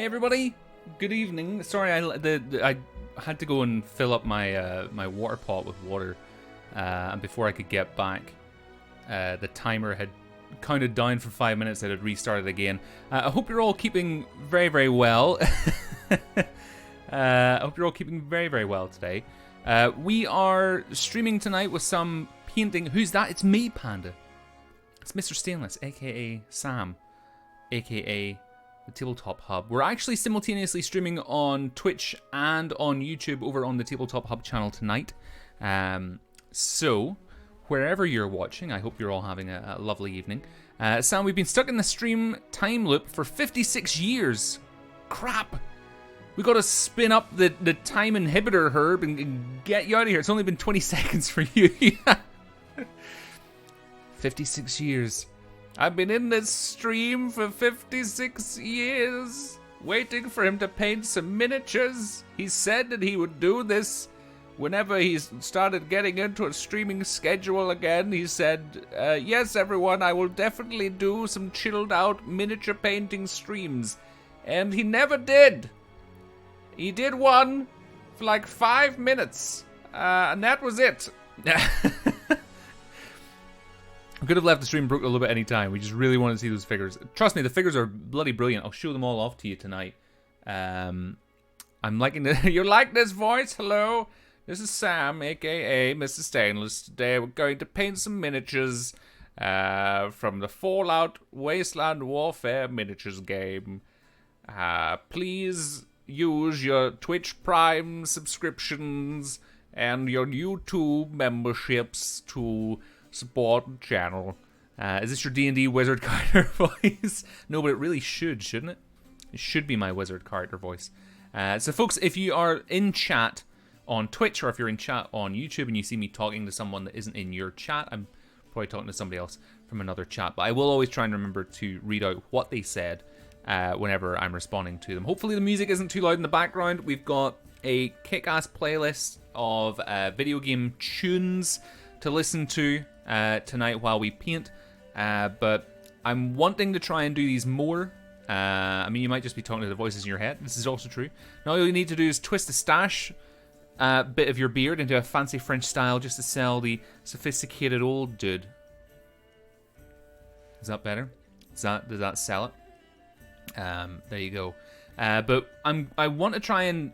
Hey everybody, good evening. Sorry, I had to go and fill up my my water pot with water, and before I could get back, the timer had counted down for 5 minutes. It had restarted again. I hope you're all keeping very, very well. I hope you're all keeping very, very well today. We are streaming tonight with some painting. Who's that? It's me, Panda. It's Mr. Stainless, aka Sam, aka the Tabletop Hub. We're actually simultaneously streaming on Twitch and on YouTube over on the Tabletop Hub channel tonight. So, wherever you're watching, I hope you're all having a lovely evening. Sam, we've been stuck in the stream time loop for 56 years. Crap! We gotta spin up the time inhibitor, Herb, and get you out of here. It's only been 20 seconds for you. 56 years. I've been in this stream for 56 years, waiting for him to paint some miniatures. He said that he would do this whenever he started getting into a streaming schedule again. He said, yes, everyone, I will definitely do some chilled out miniature painting streams. And he never did. He did one for like 5 minutes, and that was it. I could have left the stream broke a little bit any time. We just really want to see those figures. Trust me, the figures are bloody brilliant. I'll show them all off to you tonight. I'm liking the... You like this voice? Hello? This is Sam, a.k.a. Mr. Stainless. Today we're going to paint some miniatures from the Fallout Wasteland Warfare miniatures game. Please use your Twitch Prime subscriptions and your YouTube memberships to support the channel. Is this your D&D Wizard Carter voice? No, but it really should, shouldn't it? It should be my Wizard Carter voice. So folks, if you are in chat on Twitch or if you're in chat on YouTube and you see me talking to someone that isn't in your chat, I'm probably talking to somebody else from another chat, but I will always try and remember to read out what they said whenever I'm responding to them. Hopefully the music isn't too loud in the background. We've got a kick-ass playlist of video game tunes to listen to tonight while we paint, but I'm wanting to try and do these more. I mean, you might just be talking to the voices in your head. This is also true. Now all you need to do is twist the stash bit of your beard into a fancy French style just to sell the sophisticated old dude. Is that better? Does that sell it? There you go. But I want to try and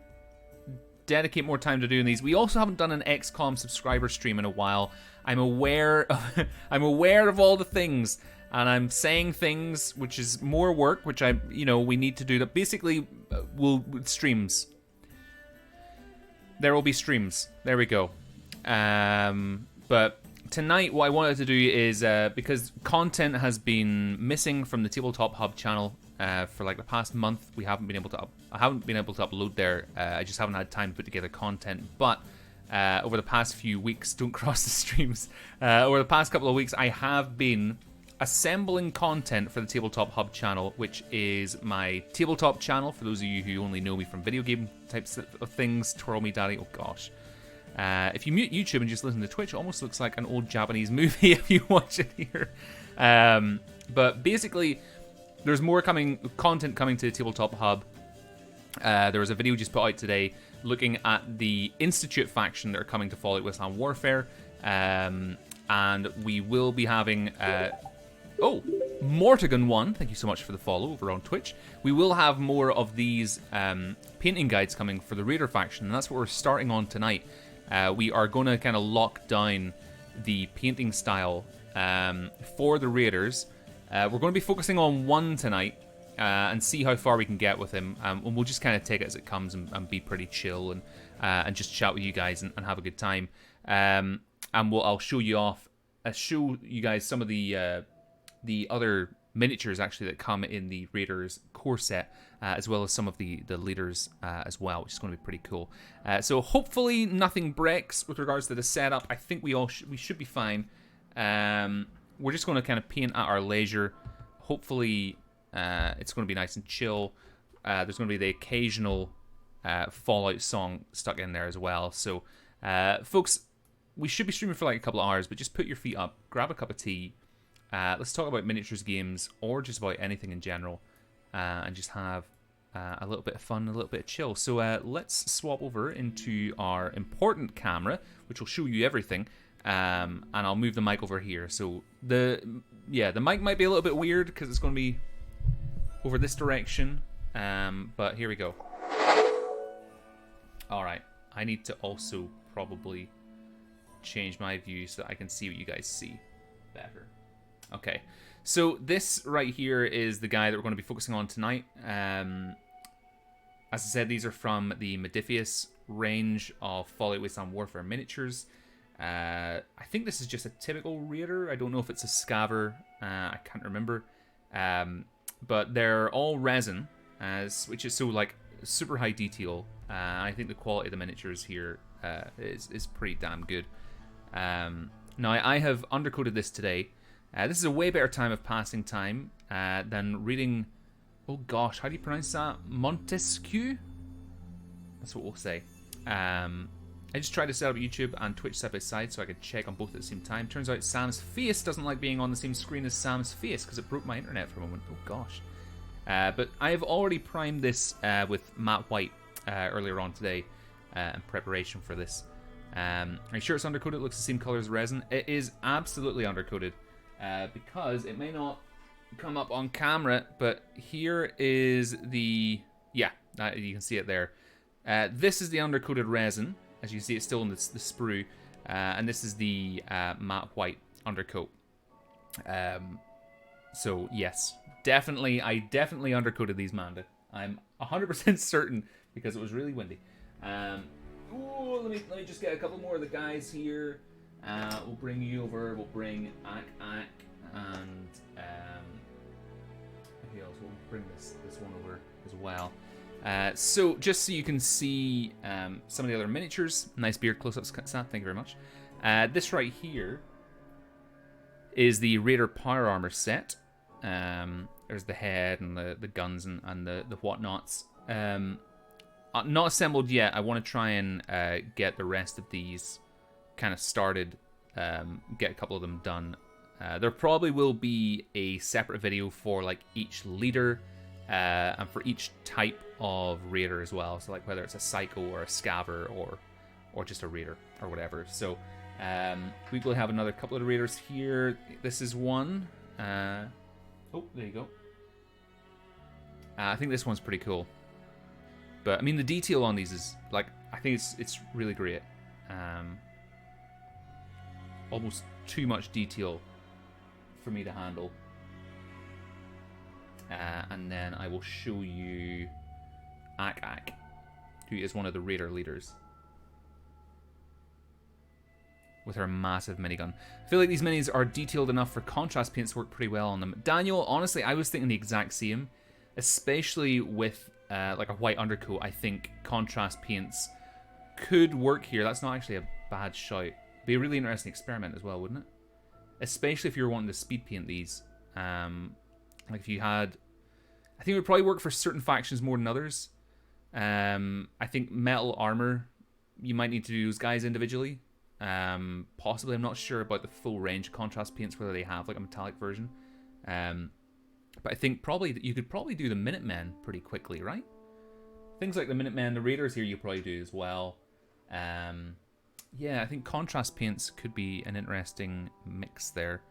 dedicate more time to doing these. We also haven't done an XCOM subscriber stream in a while. I'm aware of all the things, and I'm saying things which is more work, which we need to do. That basically streams. There will be streams. There we go. But tonight, what I wanted to do is because content has been missing from the Tabletop Hub channel for like the past month. I haven't been able to upload there. I just haven't had time to put together content. But over the past few weeks, don't cross the streams. Over the past couple of weeks, I have been assembling content for the Tabletop Hub channel, which is my tabletop channel. For those of you who only know me from video game types of things, twirl me daddy. Oh gosh. If you mute YouTube and just listen to Twitch, it almost looks like an old Japanese movie if you watch it here. But basically, there's more content coming to the Tabletop Hub. There was a video just put out today looking at the Institute faction that are coming to Fallout Wasteland Warfare. And we will be having... Mortigan1, thank you so much for the follow over on Twitch. We will have more of these painting guides coming for the Raider faction, and that's what we're starting on tonight. We are going to kind of lock down the painting style for the Raiders. We're going to be focusing on one tonight and see how far we can get with him. And we'll just kind of take it as it comes and be pretty chill and just chat with you guys and have a good time. And I'll show you guys some of the other miniatures actually that come in the Raiders core set, as well as some of the leaders as well, which is going to be pretty cool. So hopefully nothing breaks with regards to the setup. I think we should be fine. We're just going to kind of paint at our leisure. Hopefully it's going to be nice and chill. There's going to be the occasional Fallout song stuck in there as well. So folks, we should be streaming for like a couple of hours, but just put your feet up, grab a cup of tea. Let's talk about miniatures games or just about anything in general, and just have a little bit of fun, a little bit of chill. So let's swap over into our important camera, which will show you everything. And I'll move the mic over here. So the mic might be a little bit weird because it's going to be over this direction. But here we go. All right, I need to also probably change my view so that I can see what you guys see better. Okay, so this right here is the guy that we're going to be focusing on tonight. As I said, these are from the Modifius range of Fallout Wasteland Warfare miniatures. I think this is just a typical raider. I don't know if it's a scaver. I can't remember. But they're all resin, which is so like super high detail. I think the quality of the miniatures here is pretty damn good. Now I have undercoated this today. This is a way better time of passing time than reading. Oh gosh, how do you pronounce that? Montesquieu? That's what we'll say. I just tried to set up YouTube and Twitch side by side so I could check on both at the same time. Turns out Sam's face doesn't like being on the same screen as Sam's face because it broke my internet for a moment. Oh gosh. But I have already primed this with matte white earlier on today in preparation for this. Are you sure it's undercoated? It looks the same color as resin. It is absolutely undercoated because it may not come up on camera, but here is the... Yeah, you can see it there. This is the undercoated resin. As you can see, it's still in the sprue. And this is the matte white undercoat. So, yes. I definitely undercoated these, Manda. I'm 100% certain because it was really windy. Ooh, let me just get a couple more of the guys here. We'll bring you over. We'll bring Ak and who else? We'll bring this one over as well. So just so you can see some of the other miniatures. Nice beard close-ups, Sam. Thank you very much. This right here is the Raider Power Armor set. There's the head and the guns and the whatnots. Not assembled yet. I want to try and get the rest of these kind of started. Get a couple of them done. There probably will be a separate video for like each leader and for each type of raider as well. So like whether it's a psycho or a scaver or just a raider or whatever. So we will have another couple of raiders here. This is one. Oh, there you go. I think this one's pretty cool. But I mean, the detail on these is like, I think it's really great. Almost too much detail for me to handle. And then I will show you Ak, who is one of the raider leaders, with her massive minigun. I feel like these minis are detailed enough for contrast paints to work pretty well on them. Daniel, honestly, I was thinking the exact same, especially with like a white undercoat. I think contrast paints could work here. That's not actually a bad shout. Be a really interesting experiment as well, wouldn't it? Especially if you were wanting to speed paint these. Like if you had... I think it would probably work for certain factions more than others. I think metal armor, you might need to do those guys individually. Possibly, I'm not sure about the full range contrast paints, whether they have like a metallic version. But I think probably you could probably do the Minutemen pretty quickly, right? Things like the Minutemen, the Raiders here you probably do as well. Yeah, I think contrast paints could be an interesting mix there.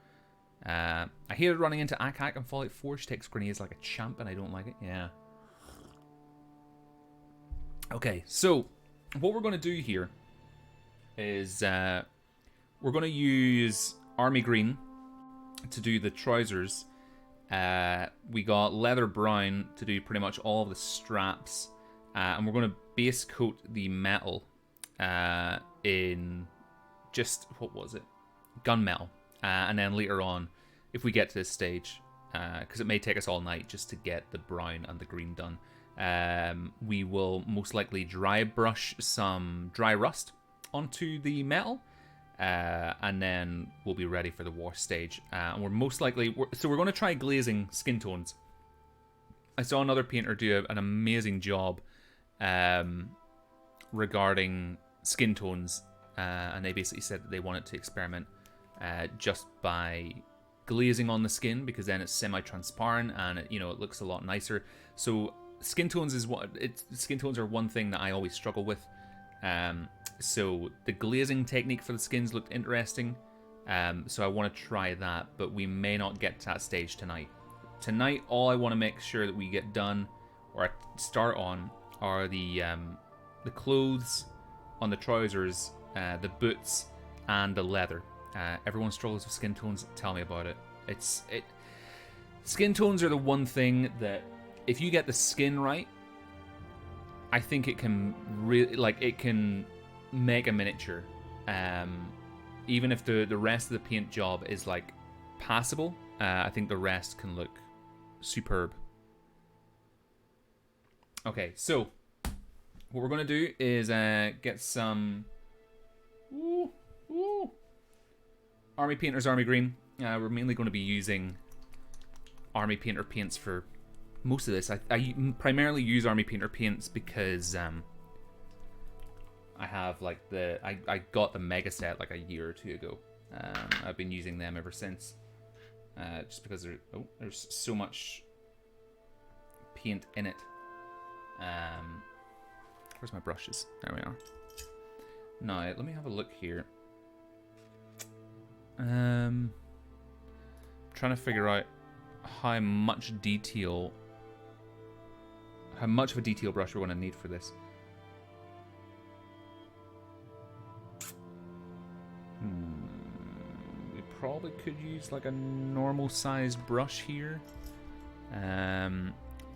I hear running into Ak and Fallout 4. She takes grenades like a champ and I don't like it. Yeah. Okay, so what we're going to do here is we're going to use Army Green to do the trousers. We got Leather Brown to do pretty much all of the straps. And we're going to base coat the metal in just, what was it? Gunmetal. And then later on, if we get to this stage, because it may take us all night just to get the brown and the green done, we will most likely dry brush some dry rust onto the metal, and then we'll be ready for the wash stage. And we're most likely... So we're going to try glazing skin tones. I saw another painter do an amazing job regarding skin tones, and they basically said that they wanted to experiment just by glazing on the skin, because then it's semi-transparent and it looks a lot nicer. So skin tones skin tones are one thing that I always struggle with. So the glazing technique for the skins looked interesting. So I want to try that, but we may not get to that stage tonight. Tonight, all I want to make sure that we get done or start on are the clothes on the trousers, the boots, and the leather. Everyone struggles with skin tones. Tell me about it. Skin tones are the one thing that, if you get the skin right, I think it can really, it can make a miniature. Even if the rest of the paint job is passable, I think the rest can look superb. Okay, so what we're gonna do is get some Army Painter's Army Green. We're mainly going to be using Army Painter paints for most of this. I primarily use Army Painter paints because I have I got the mega set a year or two ago. I've been using them ever since. Just because there's so much paint in it. Where's my brushes? There we are. Now, let me have a look here. Trying to figure out how much of a detail brush we're going to need for this. We probably could use a normal sized brush here. In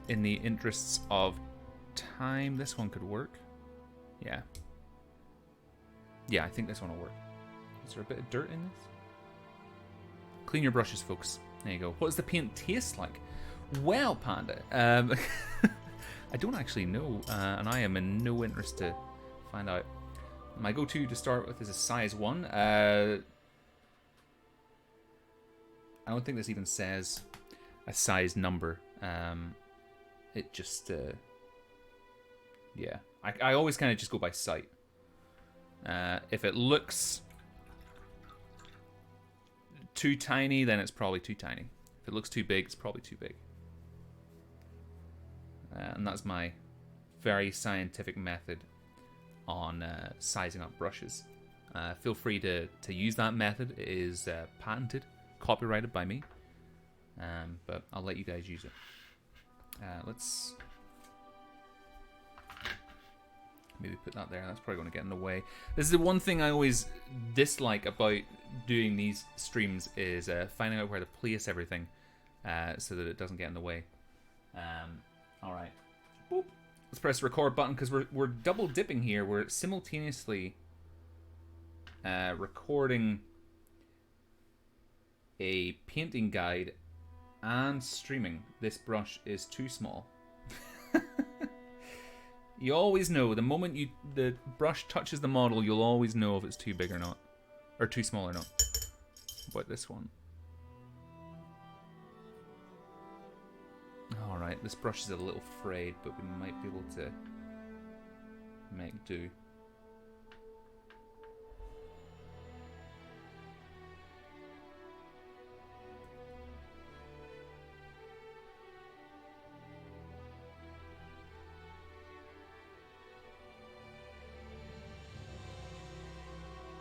the interests of time, this one could work. Yeah, I think this one will work. Is there a bit of dirt in this? Clean your brushes, folks. There you go. What does the paint taste like? Well, Panda, I don't actually know, and I am in no interest to find out. My go-to to start with is a size 1. I don't think this even says a size number. It just, yeah. I always kind of just go by sight. If it looks too tiny, then it's probably too tiny. If it looks too big, it's probably too big. And that's my very scientific method on sizing up brushes. Feel free to use that method. It is patented, copyrighted by me. But I'll let you guys use it. Let's maybe put that there. That's probably going to get in the way. This is the one thing I always dislike about doing these streams is finding out where to place everything so that it doesn't get in the way. All right. Boop. Let's press the record button because we're double dipping here. We're simultaneously recording a painting guide and streaming. This brush is too small. You always know the moment the brush touches the model, you'll always know if it's too big or not, or too small or not. What about this one? All right, this brush is a little frayed, but we might be able to make do.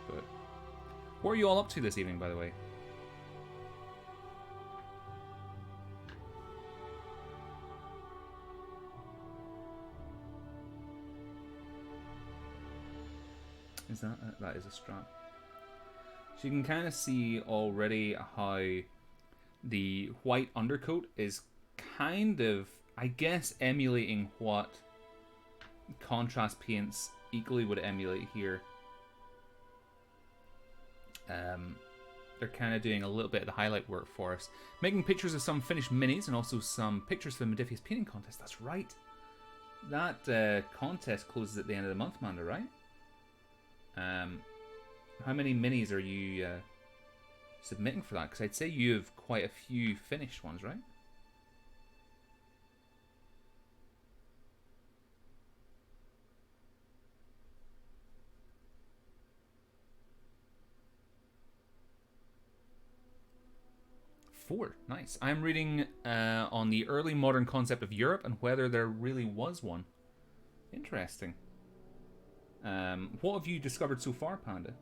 But what are you all up to this evening, by the way? Is that is a strap. So you can kind of see already how the white undercoat is kind of, I guess, emulating what contrast paints equally would emulate here. They're kind of doing a little bit of the highlight work for us. Making pictures of some finished minis and also some pictures for the Modifius painting contest. That's right. That contest closes at the end of the month, Manda, right? How many minis are you submitting for that? Because I'd say you have quite a few finished ones, right? 4. Nice. I'm reading on the early modern concept of Europe and whether there really was one. Interesting. What have you discovered so far, Panda?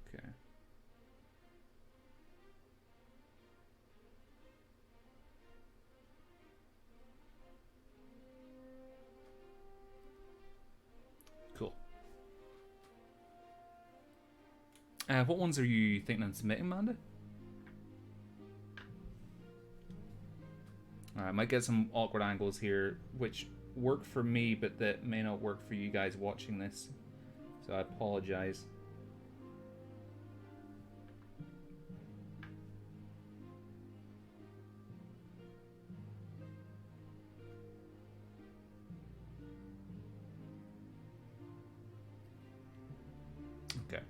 Okay. Cool. What ones are you thinking of submitting, Amanda? I might get some awkward angles here, which work for me, but that may not work for you guys watching this. So I apologize. Okay.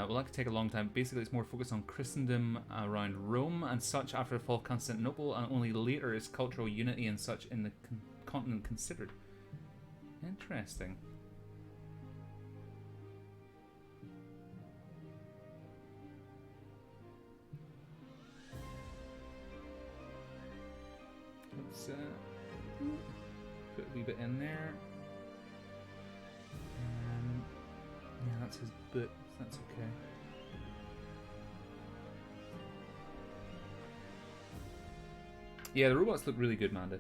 Well, that could take a long time. Basically, it's more focused on Christendom around Rome and such after the fall of Constantinople, and only later is cultural unity and such in the continent considered. Interesting. Let's put a wee bit in there. Yeah, that's his boot. That's okay. Yeah, the robots look really good, Manda.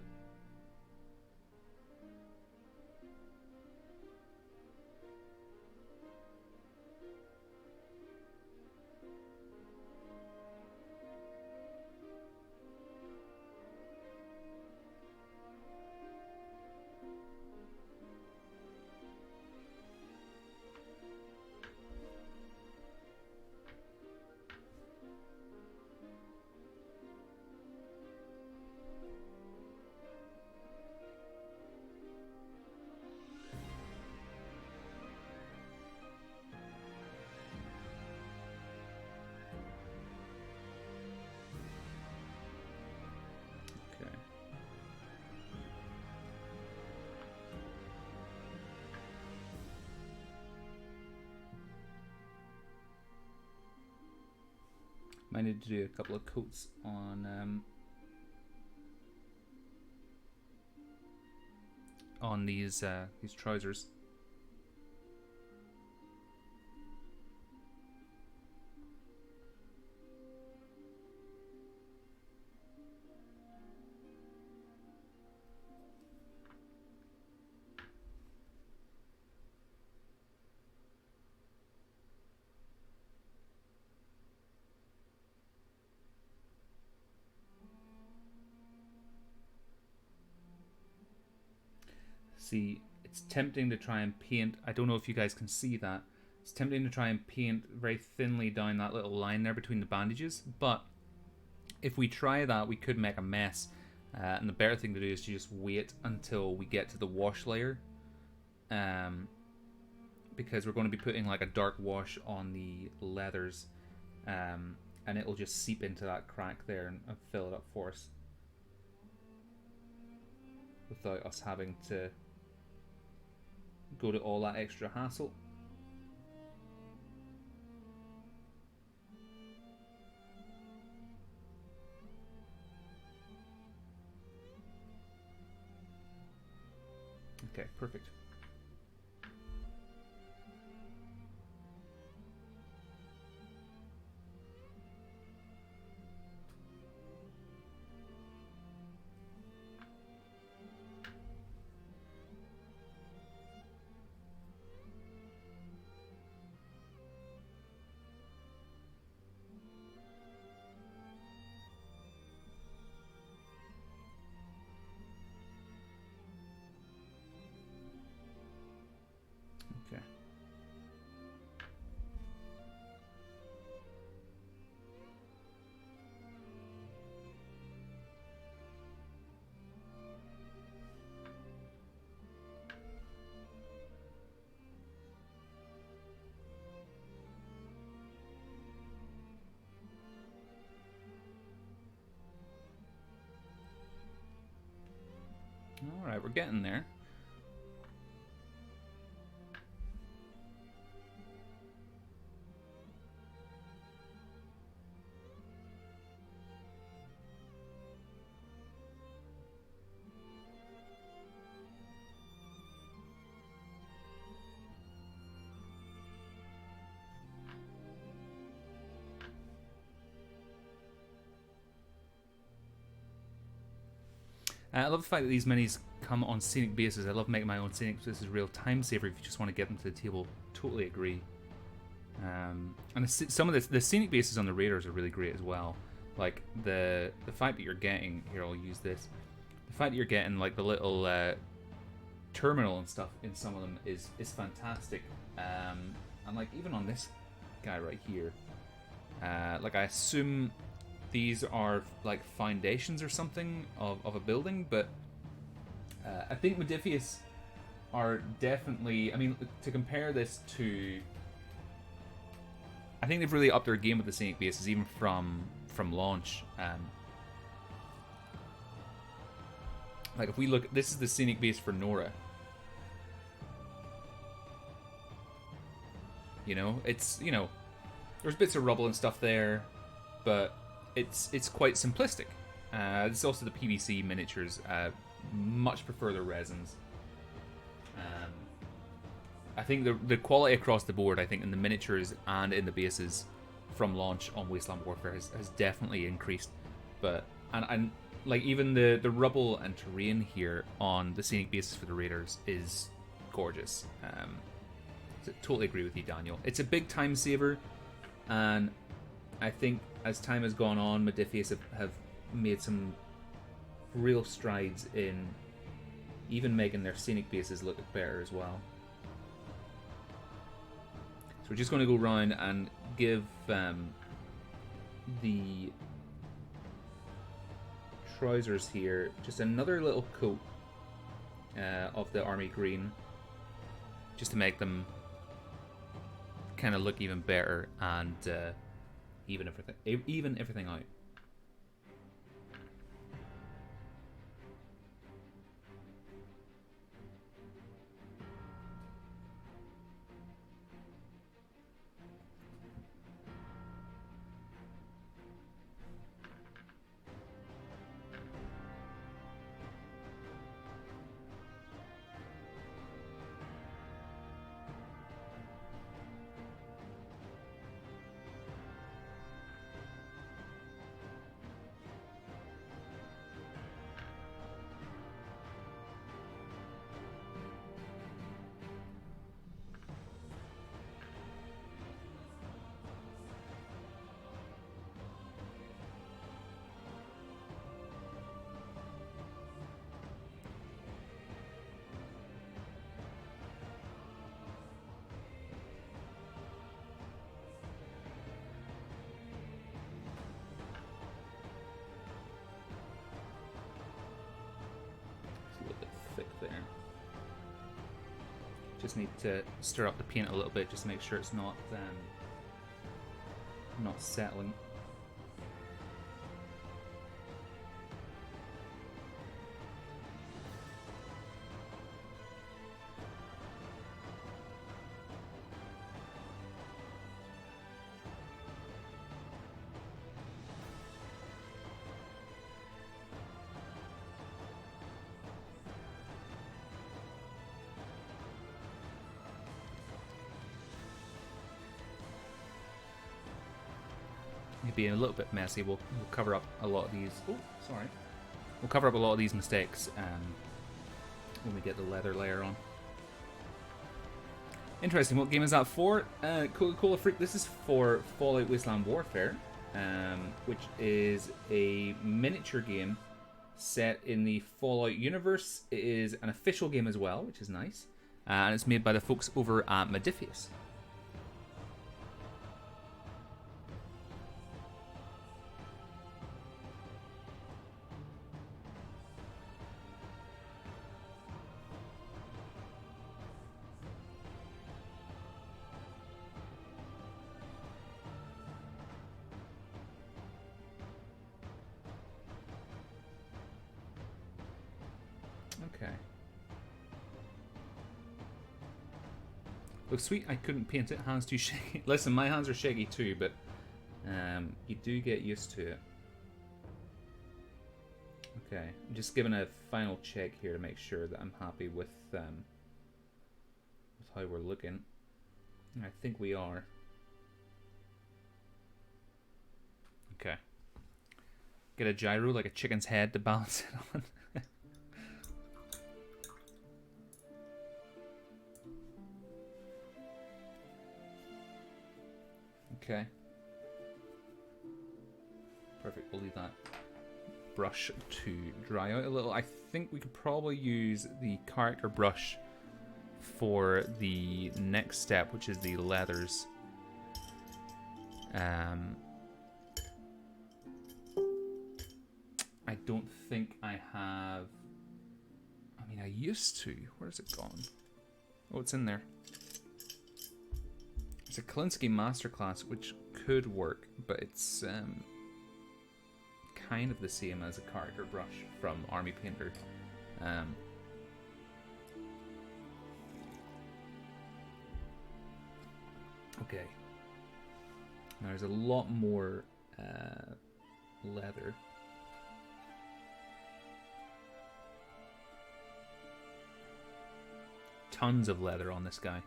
Might need to do a couple of coats on these trousers. See, it's tempting to try and paint. I don't know if you guys can see that. It's tempting to try and paint very thinly down that little line there between the bandages, but if we try that, we could make a mess. And the better thing to do is to just wait until we get to the wash layer, because we're going to be putting like a dark wash on the leathers, and it'll just seep into that crack there and fill it up for us without us having to go to all that extra hassle. Okay, perfect. Alright, we're getting there. I love the fact that these minis come on scenic bases. I love making my own scenic bases. This is a real time saver if you just want to get them to the table. Totally agree. And some of the scenic bases on the raiders are really great as well. Like the fact that you're getting here, I'll use this. The fact that you're getting like the little terminal and stuff in some of them is fantastic. And like even on this guy right here, like I assume these are like foundations or something of a building, but I think Modiphius are definitely, I mean, to compare this to, I think they've really upped their game with the scenic bases even from launch. Like if we look, this is the scenic base for Nora. You know, it's, you know, there's bits of rubble and stuff there, but it's quite simplistic. This is also the PVC miniatures. Much prefer the resins. I think the quality across the board, I think in the miniatures and in the bases from launch on Wasteland Warfare has definitely increased. But and like even the rubble and terrain here on the scenic bases for the raiders is gorgeous. So totally agree with you, Daniel. It's a big time saver, and I think as time has gone on, Modiphius have made some real strides in even making their scenic bases look better as well. So we're just going to go around and give the trousers here just another little coat of the army green, just to make them kind of look even better and even everything out. There. Just need to stir up the paint a little bit, just to make sure it's not settling. Being a little bit messy, we'll cover up a lot of these. Oh, sorry. We'll cover up a lot of these mistakes when we get the leather layer on. Interesting. What game is that for? Coca-Cola Freak. This is for Fallout Wasteland Warfare, which is a miniature game set in the Fallout universe. It is an official game as well, which is nice, and it's made by the folks over at Modiphius. Okay. Looks sweet. I couldn't paint it. Hands too shaky. Listen, my hands are shaky too, but you do get used to it. Okay, I'm just giving a final check here to make sure that I'm happy with how we're looking. I think we are. Okay. Get a gyro like a chicken's head to balance it on. Okay. Perfect, we'll leave that brush to dry out a little. I think we could probably use the character brush for the next step, which is the leathers. I don't think I have... I mean, I used to. Where's it gone? Oh, it's in there. It's a Klinsky Masterclass, which could work, but it's kind of the same as a character brush from Army Painter. Okay. Now there's a lot more leather. Tons of leather on this guy.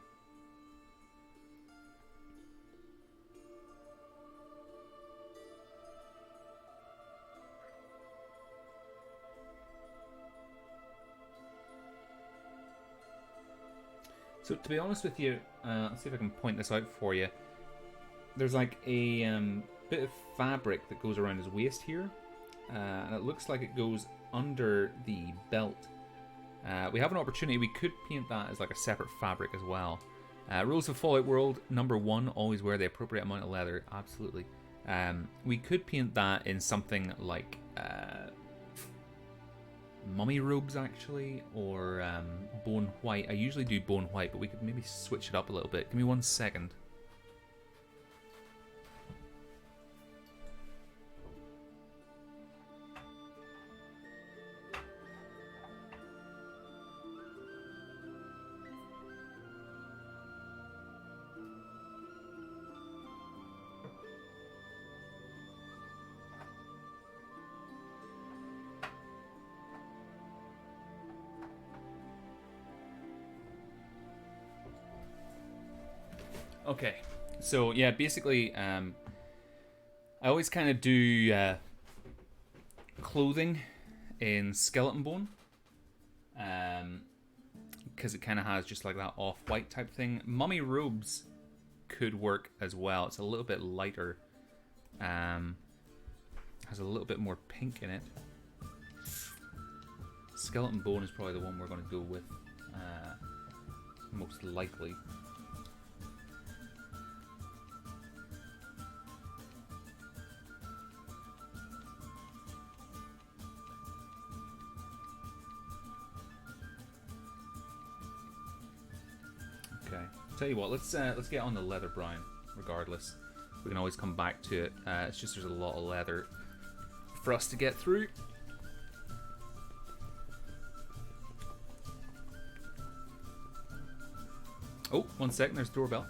So to be honest with you, let's see if I can point this out for you. There's like a bit of fabric that goes around his waist here, and it looks like it goes under the belt. We have an opportunity. We could paint that as like a separate fabric as well. Rules of Fallout World #1: always wear the appropriate amount of leather. Absolutely. We could paint that in something like mummy robes, actually, or bone white. I usually do bone white, but we could maybe switch it up a little bit. Give me 1 second. Okay, so yeah, basically, I always kind of do clothing in skeleton bone, because it kind of has just like that off-white type thing. Mummy robes could work as well. It's a little bit lighter, has a little bit more pink in it. Skeleton bone is probably the one we're going to go with, most likely. Okay, tell you what, let's get on the leather brown. Regardless, we can always come back to it. It's just there's a lot of leather for us to get through. Oh, 1 second. There's doorbell.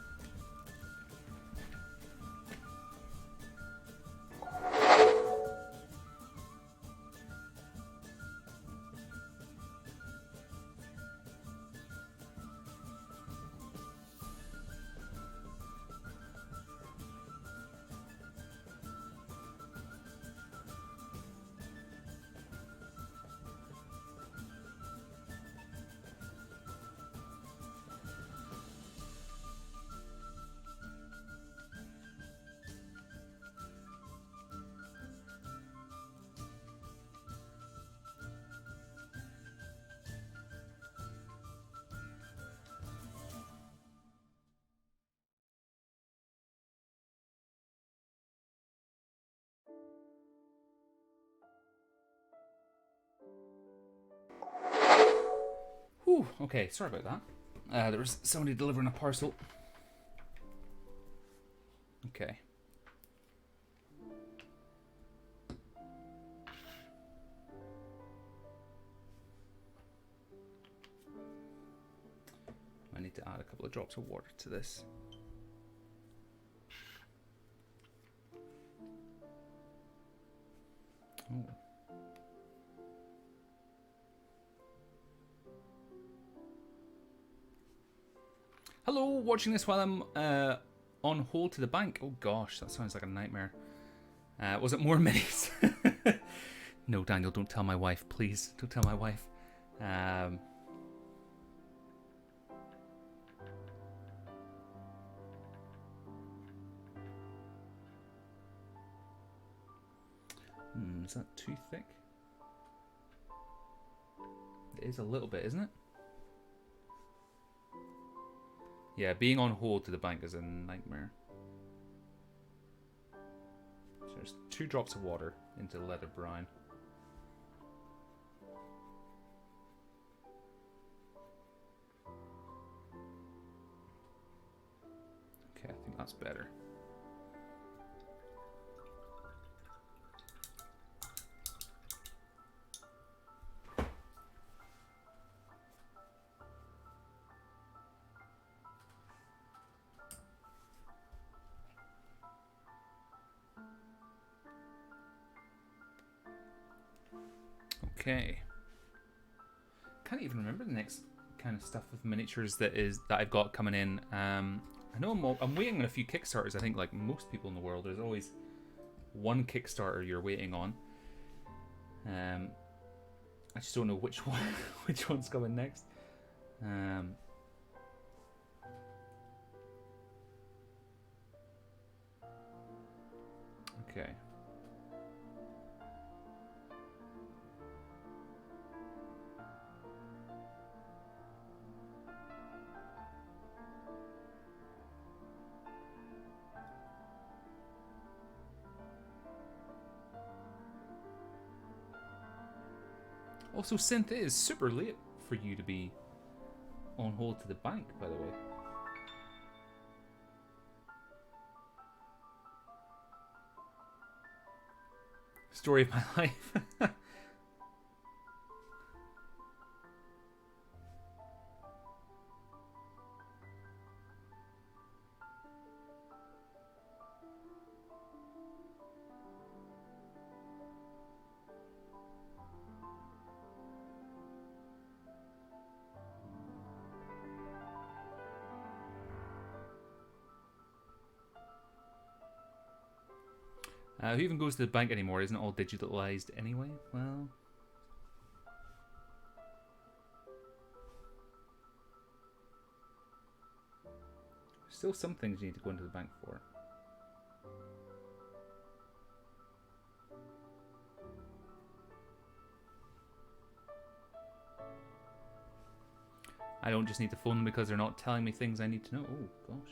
Whew, okay, sorry about that. There was somebody delivering a parcel. Okay. couple of drops of water to this. Oh. Hello, watching this while I'm on hold to the bank. Oh gosh, that sounds like a nightmare. Was it more minis? No, Daniel, don't tell my wife, please. Don't tell my wife. Is that too thick? It is a little bit, isn't it? Yeah, being on hold to the bank is a nightmare. So there's 2 drops of water into the leather brine. Okay, I think that's better. Okay. Can't even remember the next kind of stuff with miniatures that I've got coming in. I know I'm waiting on a few Kickstarters. I think like most people in the world, there's always one Kickstarter you're waiting on. I just don't know which one, which one's coming next. Okay. Also, Synth, it is super late for you to be on hold to the bank, by the way. Story of my life. Who even goes to the bank anymore? Isn't it all digitalized anyway? Well... still some things you need to go into the bank for. I don't just need to phone them because they're not telling me things I need to know. Oh, gosh.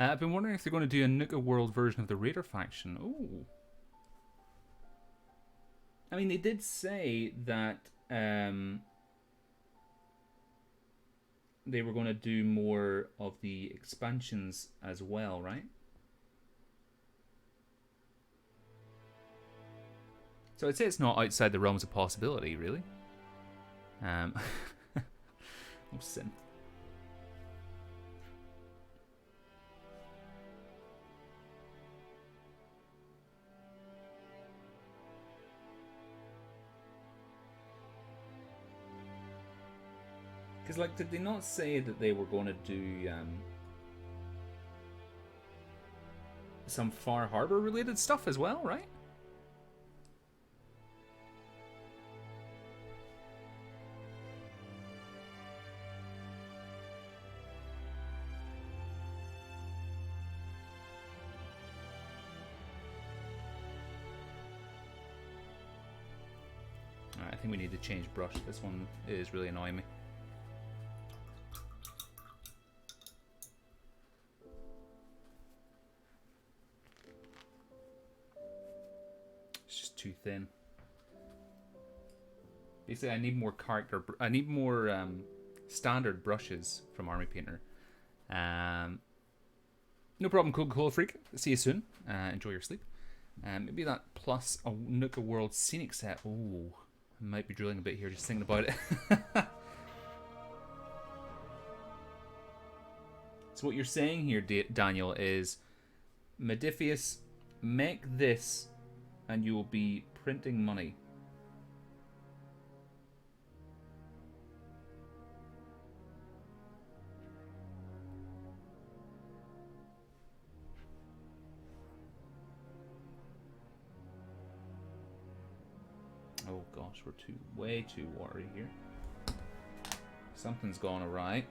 I've been wondering if they're going to do a Nuka World version of the Raider faction. Oh. I mean, they did say that they were going to do more of the expansions as well, right? So I'd say it's not outside the realms of possibility, really. Oh, synth. like, did they not say that they were going to do some Far Harbor related stuff as well, right? Alright, I think we need to change brush. This one is really annoying me. Too thin. Basically, I need more character. I need more standard brushes from Army Painter. No problem, Coca-Cola Freak. See you soon. Enjoy your sleep. Maybe that plus a Nuka World scenic set. Ooh, I might be drilling a bit here just thinking about it. So what you're saying here, Daniel, is Modifius, make this and you will be printing money. Oh gosh, we're way too watery here. Something's gone awry.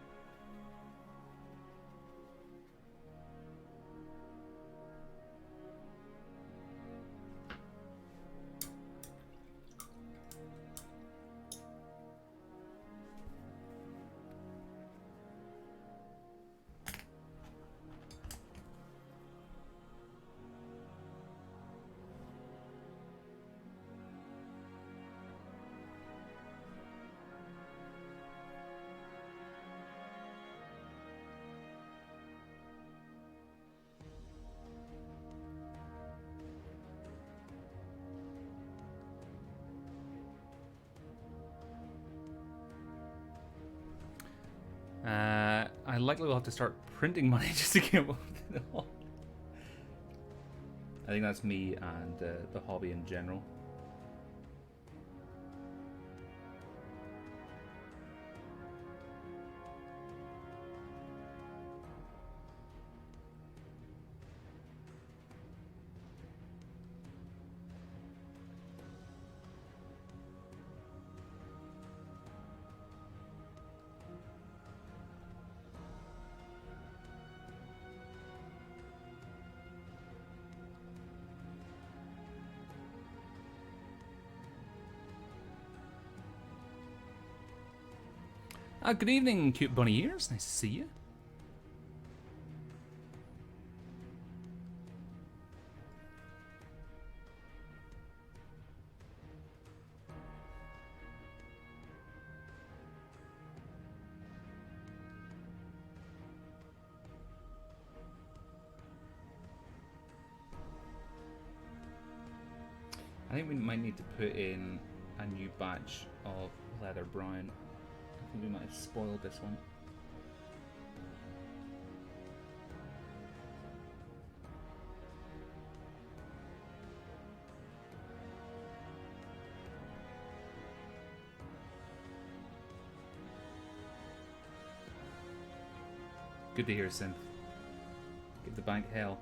I likely will have to start printing money just to get one of it all. I think that's me and the hobby in general. Good evening, cute bunny ears. Nice to see you. I think we might need to put in a new batch of leather brown. I think we might have spoiled this one. Good to hear, Synth. Give the bank hell.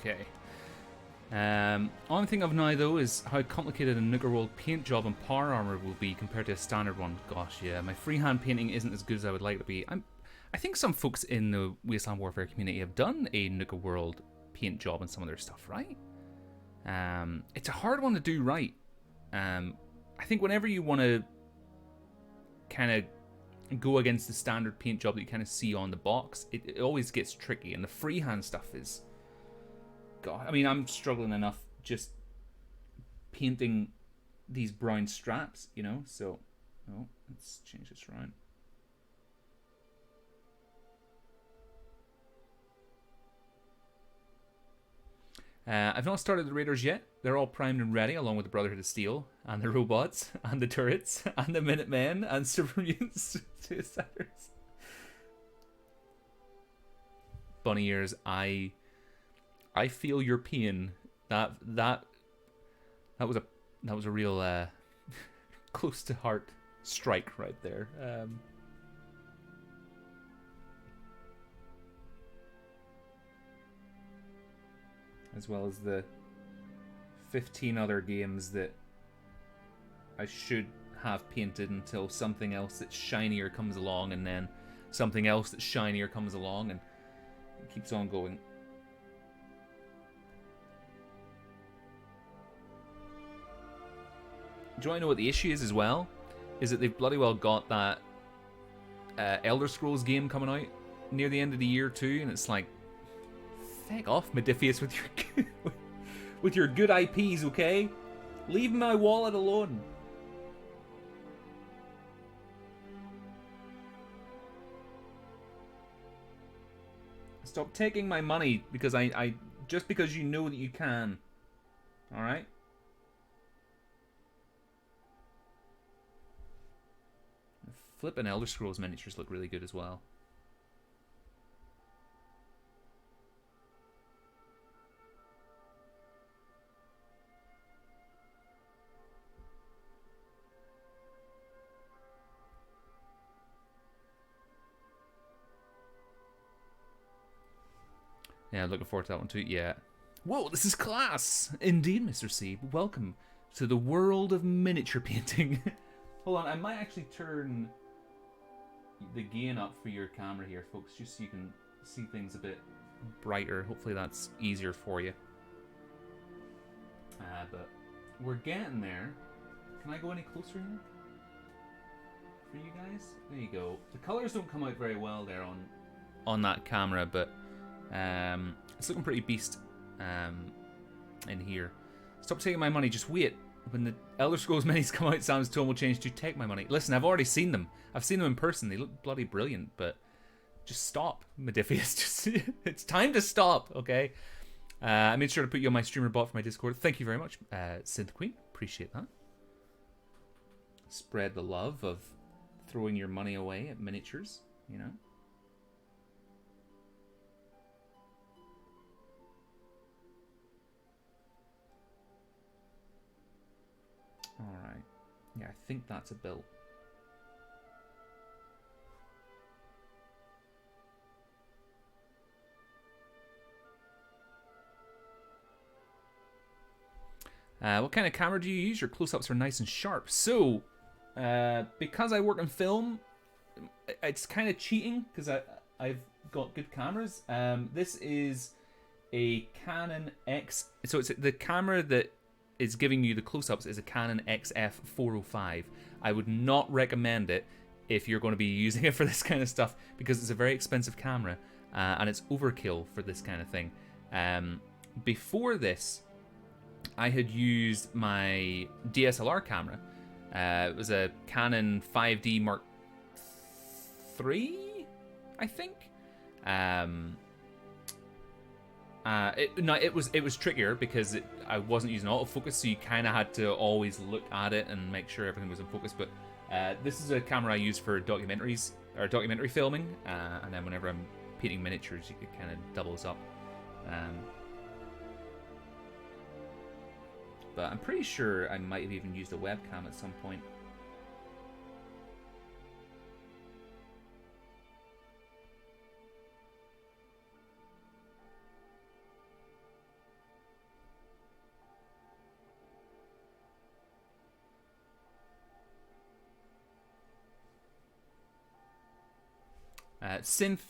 Okay. Only thing of now though is how complicated a Nuka World paint job and power armor will be compared to a standard one. Gosh, yeah, my freehand painting isn't as good as I would like it to be. I think some folks in the Wasteland Warfare community have done a Nuka World paint job on some of their stuff, right? It's a hard one to do right. I think whenever you want to kind of go against the standard paint job that you kind of see on the box, it always gets tricky, and the freehand stuff is... God, I mean, I'm struggling enough just painting these brown straps, you know, so... Oh, let's change this around. I've not started the raiders yet. They're all primed and ready, along with the Brotherhood of Steel, and the robots, and the turrets, and the Minutemen, and Super Mutants Suiciders. Bunny ears, I feel your pain. That was a real close to heart strike right there. As well as the 15 other games that I should have painted until something else that's shinier comes along, and then something else that's shinier comes along, and it keeps on going. Do you want to know what the issue is as well? Is that they've bloody well got that Elder Scrolls game coming out near the end of the year too, and it's like, feck off, Modiphius, with your good IPs, okay? Leave my wallet alone. Stop taking my money because I just because you know that you can. All right? Flippin' Elder Scrolls miniatures look really good as well. Yeah, looking forward to that one too. Yeah. Whoa, this is class! Indeed, Mr. C. Welcome to the world of miniature painting. Hold on, I might actually turn the gain up for your camera here, folks, just so you can see things a bit brighter. Hopefully that's easier for you. But we're getting there. Can I go any closer here? For you guys? There you go. The colors don't come out very well there on that camera, but it's looking pretty beast in here. Stop taking my money, just wait. When the Elder Scrolls minis come out, Sam's tone will change to take my money. Listen, I've already seen them. I've seen them in person. They look bloody brilliant, but just stop, Modiphius. Just it's time to stop, okay? I made sure to put you on my streamer bot for my Discord. Thank you very much, Synth Queen. Appreciate that. Spread the love of throwing your money away at miniatures, you know? Alright. Yeah, I think that's a build. What kind of camera do you use? Your close-ups are nice and sharp. So, because I work in film, it's kind of cheating because I've got good cameras. This is a Canon X. So it's the camera that is giving you the close-ups is a Canon XF405. I would not recommend it if you're going to be using it for this kind of stuff because it's a very expensive camera and it's overkill for this kind of thing. Before this, I had used my DSLR camera. It was a Canon 5D Mark III, I think. It was trickier because I wasn't using autofocus, so you kind of had to always look at it and make sure everything was in focus. But this is a camera I use for documentaries or documentary filming, and then whenever I'm painting miniatures, it kind of doubles up. But I'm pretty sure I might have even used a webcam at some point. Synth,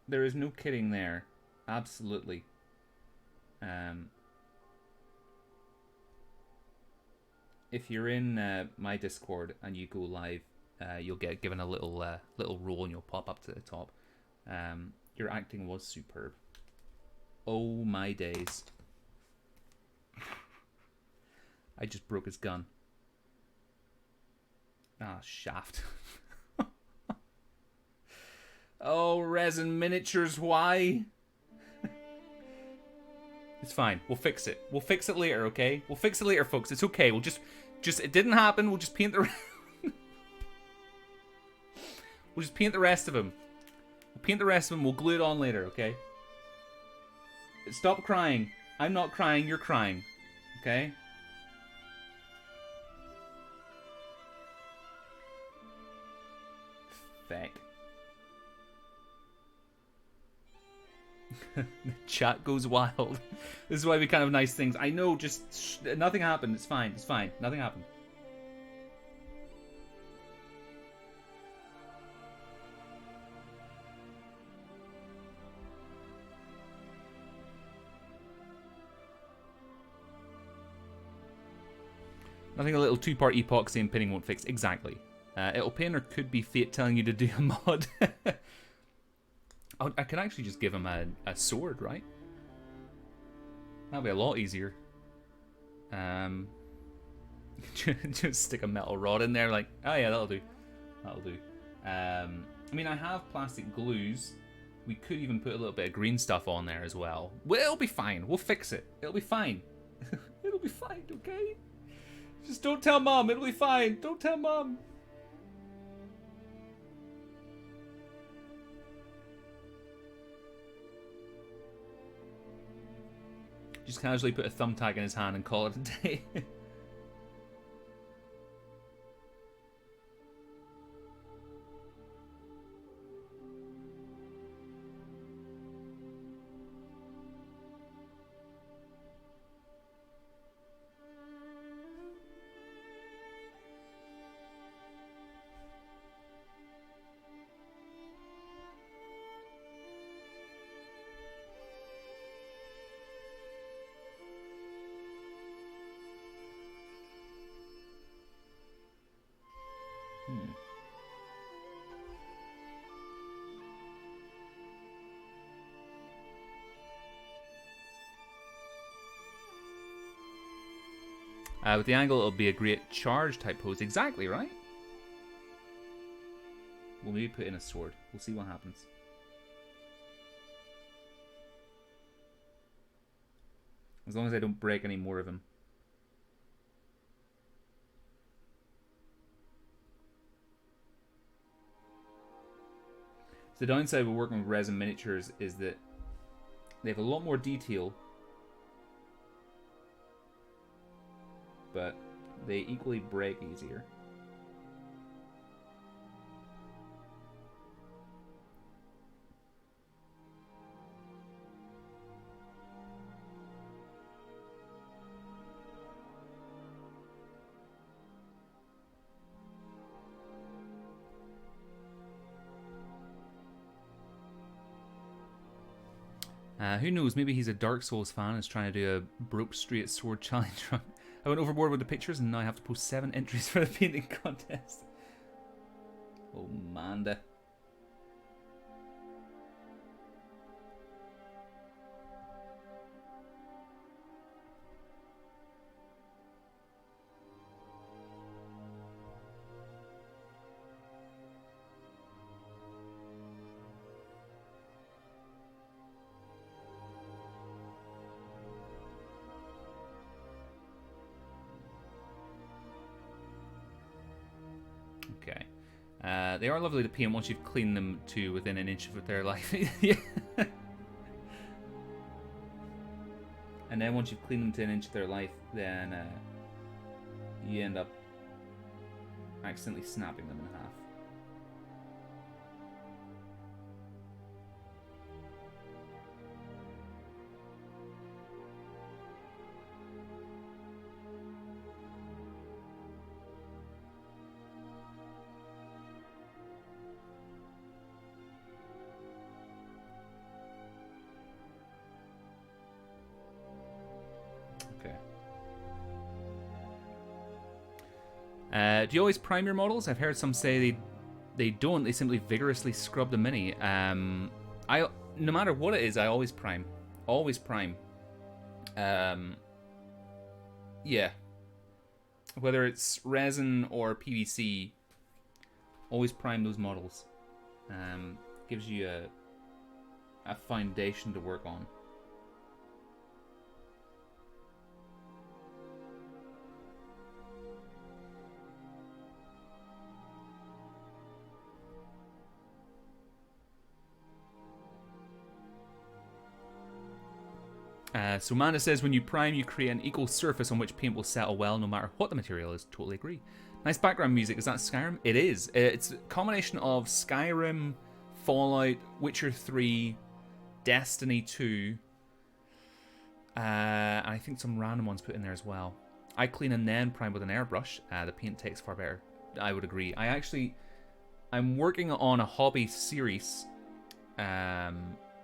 there is no kidding there. Absolutely. If you're in my Discord and you go live, you'll get given a little role and you'll pop up to the top. Your acting was superb. Oh my days. I just broke his gun. Ah, shaft. Oh, resin miniatures, why? It's fine. We'll fix it. We'll fix it later, okay? We'll fix it later, folks. It's okay. We'll just it didn't happen. We'll just paint the we'll just paint the rest of him. We'll paint the rest of him. We'll glue it on later, okay? Stop crying. I'm not crying. You're crying. Okay? Feck. The chat goes wild. This is why we can't have nice things. I know, just nothing happened. It's fine. It's fine. Nothing happened. Nothing a little two-part epoxy and pinning won't fix. Exactly. It'll pin or could be fate telling you to do a mod. I can actually just give him a sword, right? That'll be a lot easier. Just stick a metal rod in there, like, oh yeah, that'll do. That'll do. I mean, I have plastic glues. We could even put a little bit of green stuff on there as well. Well, it'll be fine. We'll fix it. It'll be fine. It'll be fine, okay? Just don't tell Mom. It'll be fine. Don't tell Mom. Just casually put a thumbtack in his hand and call it a day. With the angle, it'll be a great charge type pose. Exactly, right? We'll maybe put in a sword. We'll see what happens. As long as I don't break any more of him. The downside with working with resin miniatures is that they have a lot more detail, but they equally break easier. Who knows, maybe he's a Dark Souls fan and is trying to do a broke straight sword challenge. I went overboard with the pictures and now I have to post 7 entries for the painting contest. Oh, Manda. Okay. They are lovely to paint once you've cleaned them to within an inch of their life. Yeah. And then once you've cleaned them to an inch of their life, then you end up accidentally snapping them in half. Do you always prime your models? I've heard some say they don't. They simply vigorously scrub the mini. No matter what it is, I always prime. Always prime. Yeah. Whether it's resin or PVC, always prime those models. Gives you a foundation to work on. So Amanda says, when you prime, you create an equal surface on which paint will settle well, no matter what the material is. Totally agree. Nice background music. Is that Skyrim? It is. It's a combination of Skyrim, Fallout, Witcher 3, Destiny 2, and I think some random ones put in there as well. I clean and then prime with an airbrush. The paint takes far better. I would agree. I'm working on a hobby series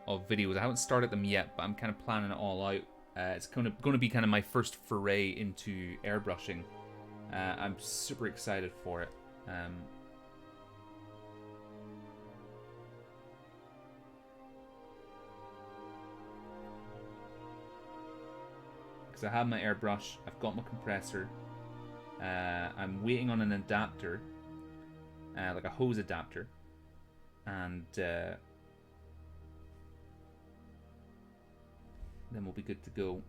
of videos. I haven't started them yet, but I'm kind of planning it all out. It's going to be kind of my first foray into airbrushing. I'm super excited for it. Because I have my airbrush, I've got my compressor. I'm waiting on an adapter, like a hose adapter, and then we'll be good to go.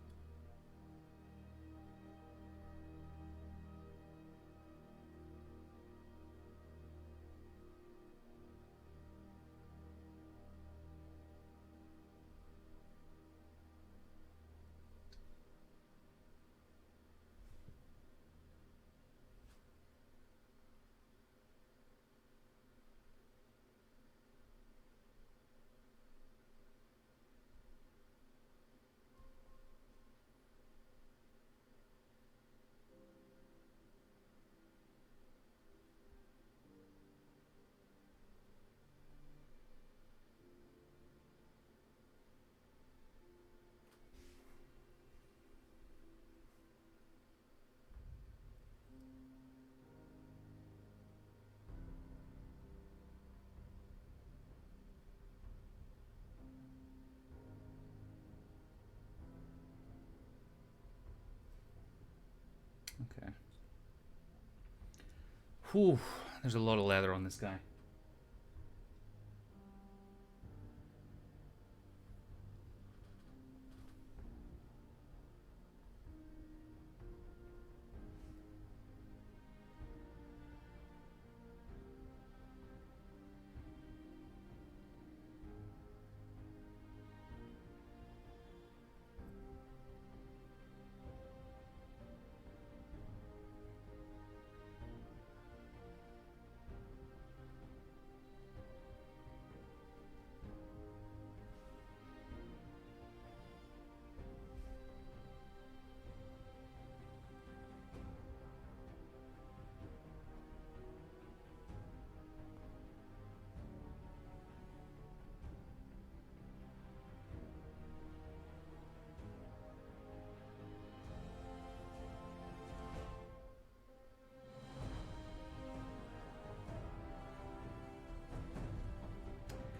Okay. Whew, there's a lot of leather on this guy.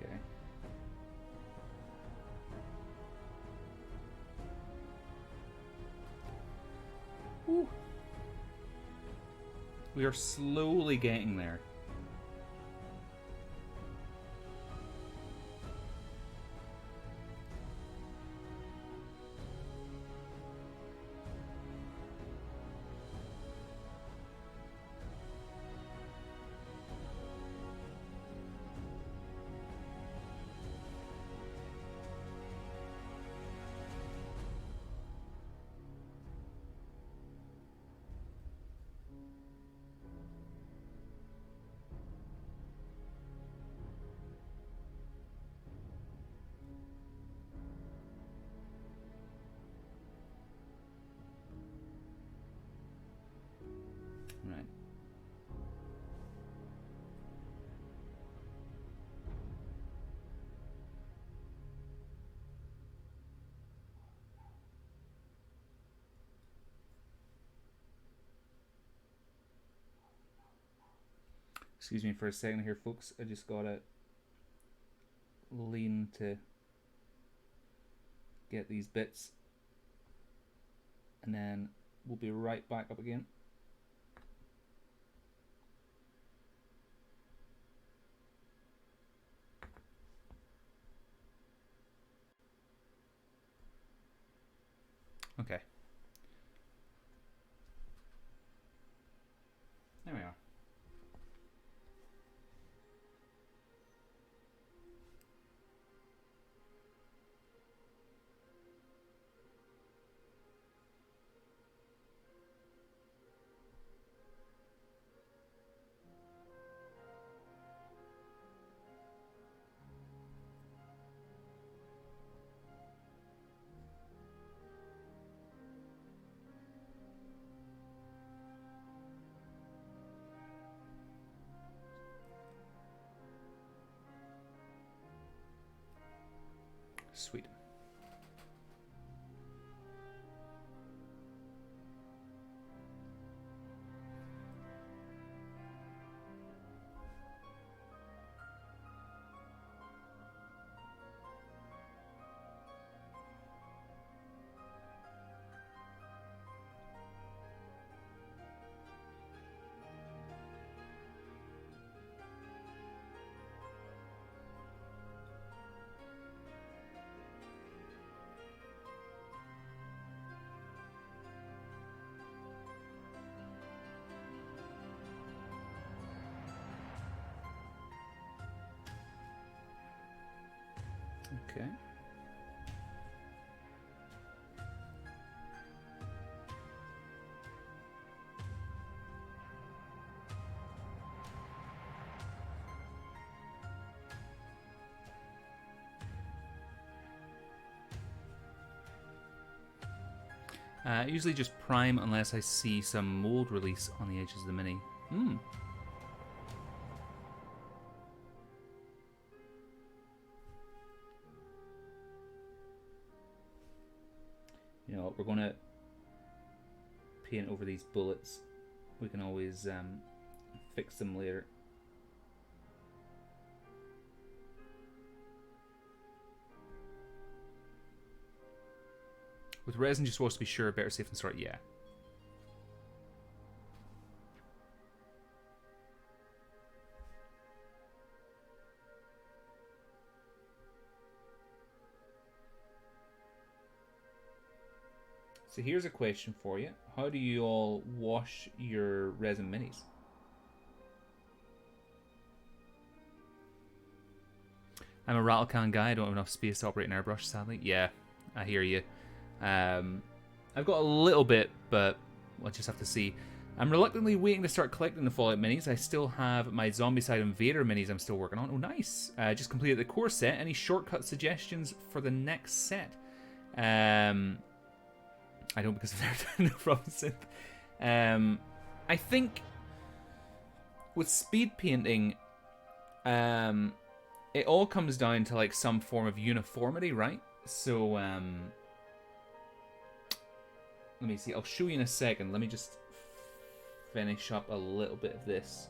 Okay. Whew. We are slowly getting there. Right. Excuse me for a second here, folks. I just gotta lean to get these bits, and then we'll be right back up again. Okay. There we are. Sweet. Okay. Usually just prime unless I see some mold release on the edges of the mini. Hmm. You know, we're going to paint over these bullets. We can always fix them later. With resin, you're supposed to be sure, better safe than sorry. Yeah. So here's a question for you. How do you all wash your resin minis? I'm a rattle can guy. I don't have enough space to operate an airbrush, sadly. Yeah, I hear you. I've got a little bit, but we'll just have to see. I'm reluctantly waiting to start collecting the Fallout minis. I still have my Zombicide Invader minis I'm still working on. Oh, nice. Just completed the core set. Any shortcut suggestions for the next set? I don't, because of their no problem, Synth. I think with speed painting, it all comes down to like some form of uniformity, right? So let me see. I'll show you in a second. Let me just finish up a little bit of this.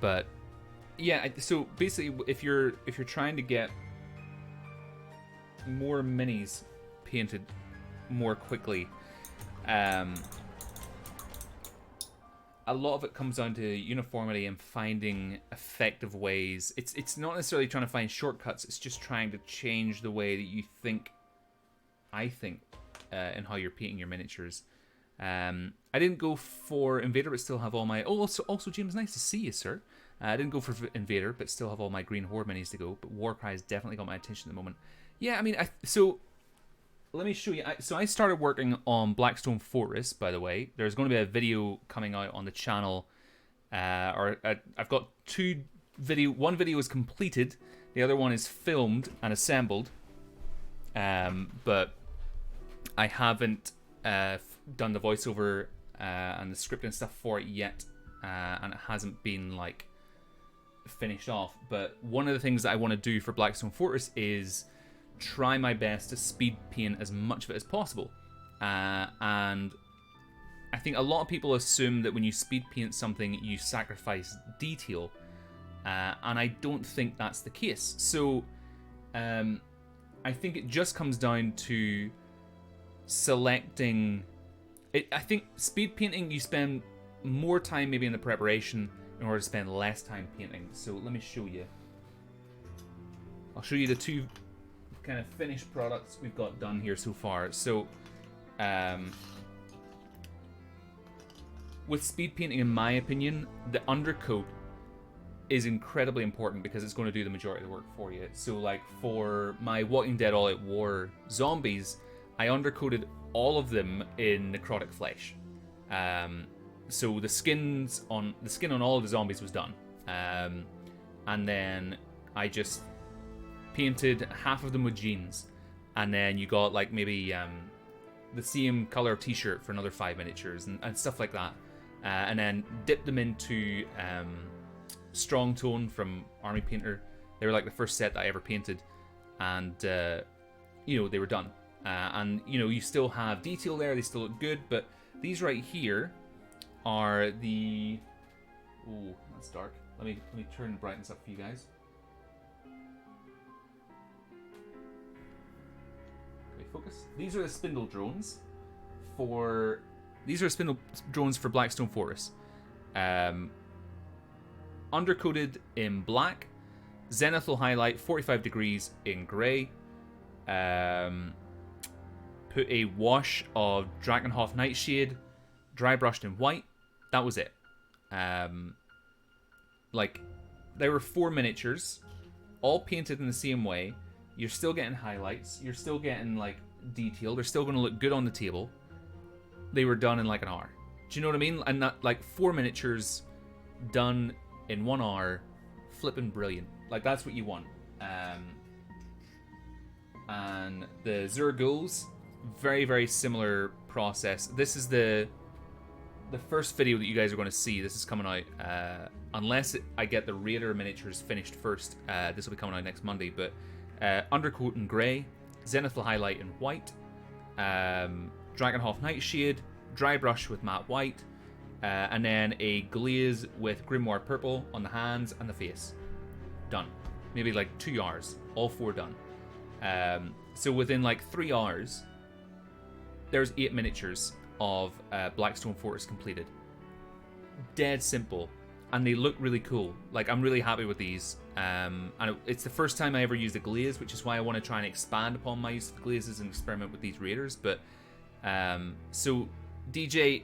But yeah, so basically, if you're trying to get more minis painted more quickly, a lot of it comes down to uniformity and finding effective ways. It's not necessarily trying to find shortcuts. It's just trying to change the way that you think. I think, in how you're painting your miniatures. I didn't go for Invader, but still have all my... Oh, also James, nice to see you, sir. I didn't go for Invader, but still have all my Green Horde minis to go. But Warcry has definitely got my attention at the moment. Yeah, I mean, so let me show you. So I started working on Blackstone Fortress, by the way. There's going to be a video coming out on the channel. I've got one video is completed. The other one is filmed and assembled. But I haven't done the voiceover and the script and stuff for it yet. And it hasn't been, like, finished off. But one of the things that I want to do for Blackstone Fortress is try my best to speed paint as much of it as possible. And I think a lot of people assume that when you speed paint something, you sacrifice detail. And I don't think that's the case. So I think it just comes down to selecting... I think speed painting, you spend more time maybe in the preparation in order to spend less time painting. So let me show you. I'll show you the two kind of finished products we've got done here so far. So with speed painting, in my opinion, the undercoat is incredibly important because it's going to do the majority of the work for you. So like for my Walking Dead All Out War zombies, I undercoated all of them in necrotic flesh. So the skin on all of the zombies was done. And then I just painted half of them with jeans. And then you got like maybe the same color of t-shirt for another 5 miniatures and stuff like that. And then dipped them into Strong Tone from Army Painter. They were like the first set that I ever painted. And, you know, they were done. And, you know, you still have detail there. They still look good. But these right here are the... Oh, that's dark. Let me turn the brightness up for you guys. Okay, focus. These are the spindle drones for... These are spindle drones for Blackstone Fortress. Undercoated in black. Zenithal highlight 45 degrees in grey. Put a wash of Drakenhof Nightshade, dry brushed in white. That was it. Like, there were 4 miniatures, all painted in the same way. You're still getting highlights. You're still getting, like, detail. They're still going to look good on the table. They were done in, like, an hour. Do you know what I mean? And not, like, 4 miniatures done in 1 hour. Flipping brilliant. Like, that's what you want. And the Zerguls, very, very similar process. This is the first video that you guys are going to see. This is coming out, unless I get the Raider miniatures finished first. This will be coming out next Monday. But undercoat in grey, Zenithal highlight in white, Drakenhof Nightshade, dry brush with matte white, and then a glaze with Grimoire purple on the hands and the face. Done. Maybe like 2 hours. All 4 done. So within like 3 hours, there's 8 miniatures of Blackstone Fortress completed. Dead simple. And they look really cool. Like, I'm really happy with these. And it's the first time I ever used a glaze, which is why I want to try and expand upon my use of glazes and experiment with these raiders. But, so, DJ,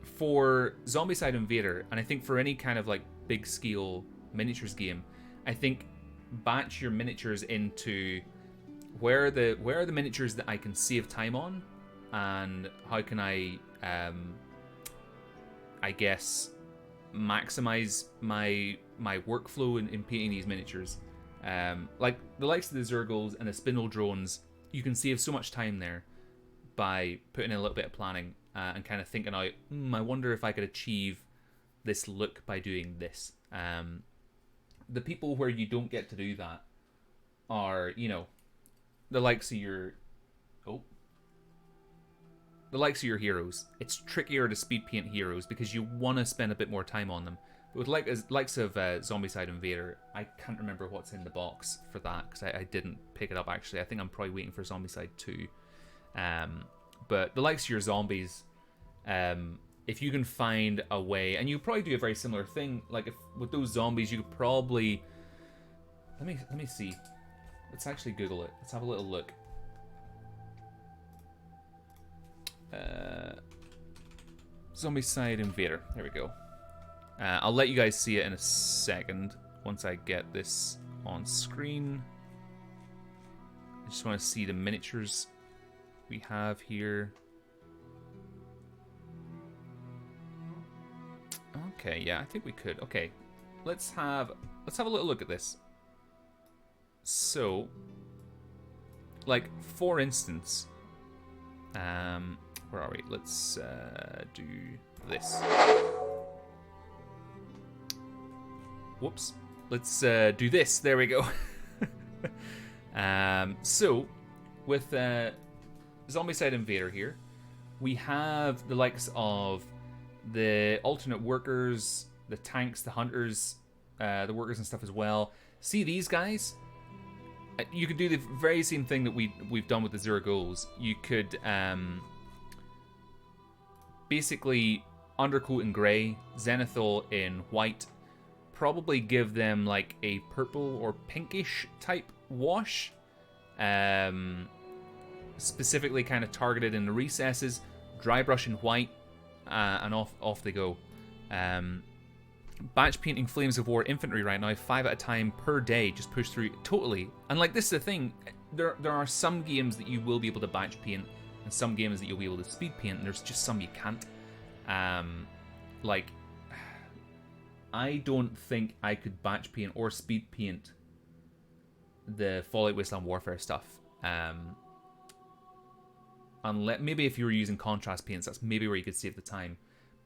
for Zombicide Invader, and I think for any kind of, like, big scale miniatures game, I think batch your miniatures into where are the miniatures that I can save time on, and how can I guess maximize my workflow in painting these miniatures. Like the likes of the Zerguls and the spindle drones, you can save so much time there by putting in a little bit of planning and kind of thinking out, I wonder if I could achieve this look by doing this. The people where you don't get to do that are, you know, the likes of your heroes. It's trickier to speed paint heroes because you want to spend a bit more time on them. But with likes of Zombicide Invader, I can't remember what's in the box for that because I didn't pick it up actually. I think I'm probably waiting for Zombicide 2. But the likes of your zombies, if you can find a way, and you probably do a very similar thing. Like if with those zombies, you could probably let me see. Let's actually Google it. Let's have a little look. Zombicide Invader. There we go. I'll let you guys see it in a second once I get this on screen. I just want to see the miniatures we have here. Okay, yeah, I think we could. Okay, let's have a little look at this. So, like, for instance, where are we? Let's do this. Whoops. Let's do this. There we go. So, with Zombicide Invader here, we have the likes of the alternate workers, the tanks, the hunters, the workers and stuff as well. See these guys? You could do the very same thing that we've done with the Zero Goals. You could basically undercoat in grey, zenithal in white, probably give them like a purple or pinkish type wash, specifically kind of targeted in the recesses, dry brush in white, and off they go. Batch painting Flames of War infantry right now, 5 at a time per day, just push through totally. And like, this is the thing, there are some games that you will be able to batch paint, and some games that you'll be able to speed paint, and there's just some you can't. Like, I don't think I could batch paint or speed paint the Fallout Wasteland Warfare stuff. Unless, maybe if you were using contrast paints, that's maybe where you could save the time.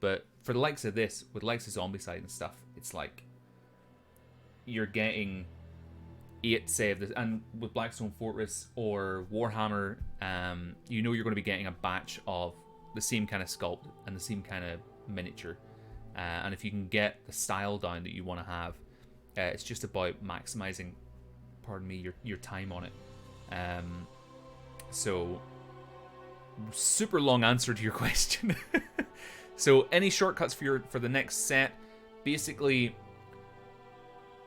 But for the likes of this, with the likes of Zombicide and stuff, it's like you're getting 8 save, and with Blackstone Fortress or Warhammer, you know you're going to be getting a batch of the same kind of sculpt and the same kind of miniature. And if you can get the style down that you want to have, it's just about maximizing, pardon me, your time on it. So, super long answer to your question. So, any shortcuts for the next set? Basically,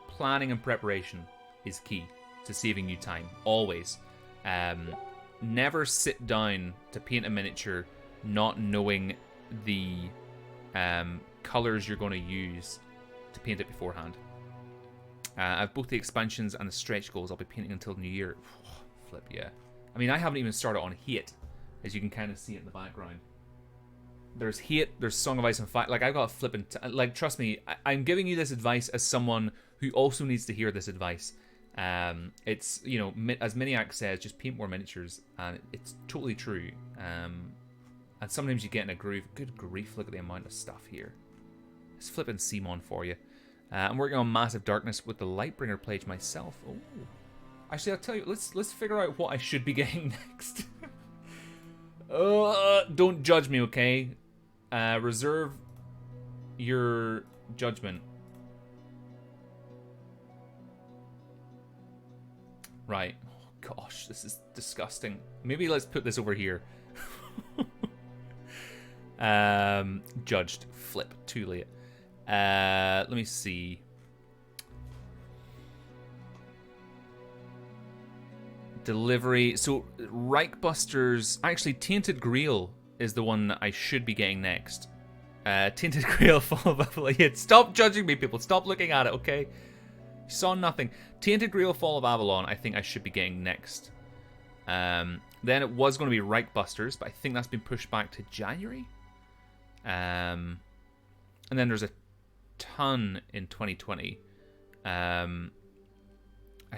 planning and preparation is key to saving you time, always. Never sit down to paint a miniature not knowing the colors you're going to use to paint it beforehand. I have both the expansions and the stretch goals. I'll be painting until New Year. Flip, yeah. I mean, I haven't even started on Hate, as you can kind of see it in the background. There's Hate, there's Song of Ice and Fire. Like, I've got a flipping... like, trust me, I'm giving you this advice as someone who also needs to hear this advice. It's, you know, as Miniac says, just paint more miniatures, and it's totally true. And sometimes you get in a groove. Good grief, look at the amount of stuff here. It's flipping Simon for you. I'm working on Massive Darkness with the Lightbringer pledge myself. Oh, actually, I'll tell you, let's figure out what I should be getting next. Don't judge me, okay? Reserve your judgment. Right. Oh, gosh, this is disgusting. Maybe let's put this over here. Judged. Flip. Too late. Let me see. Delivery. So, Reichbusters... Actually, Tainted Grail is the one that I should be getting next. Tainted Grail, Fall of Avalon. Stop judging me, people. Stop looking at it, okay? You saw nothing. Tainted Grail, Fall of Avalon, I think I should be getting next. Then it was going to be Reichbusters, but I think that's been pushed back to January. And then there's a ton in 2020. I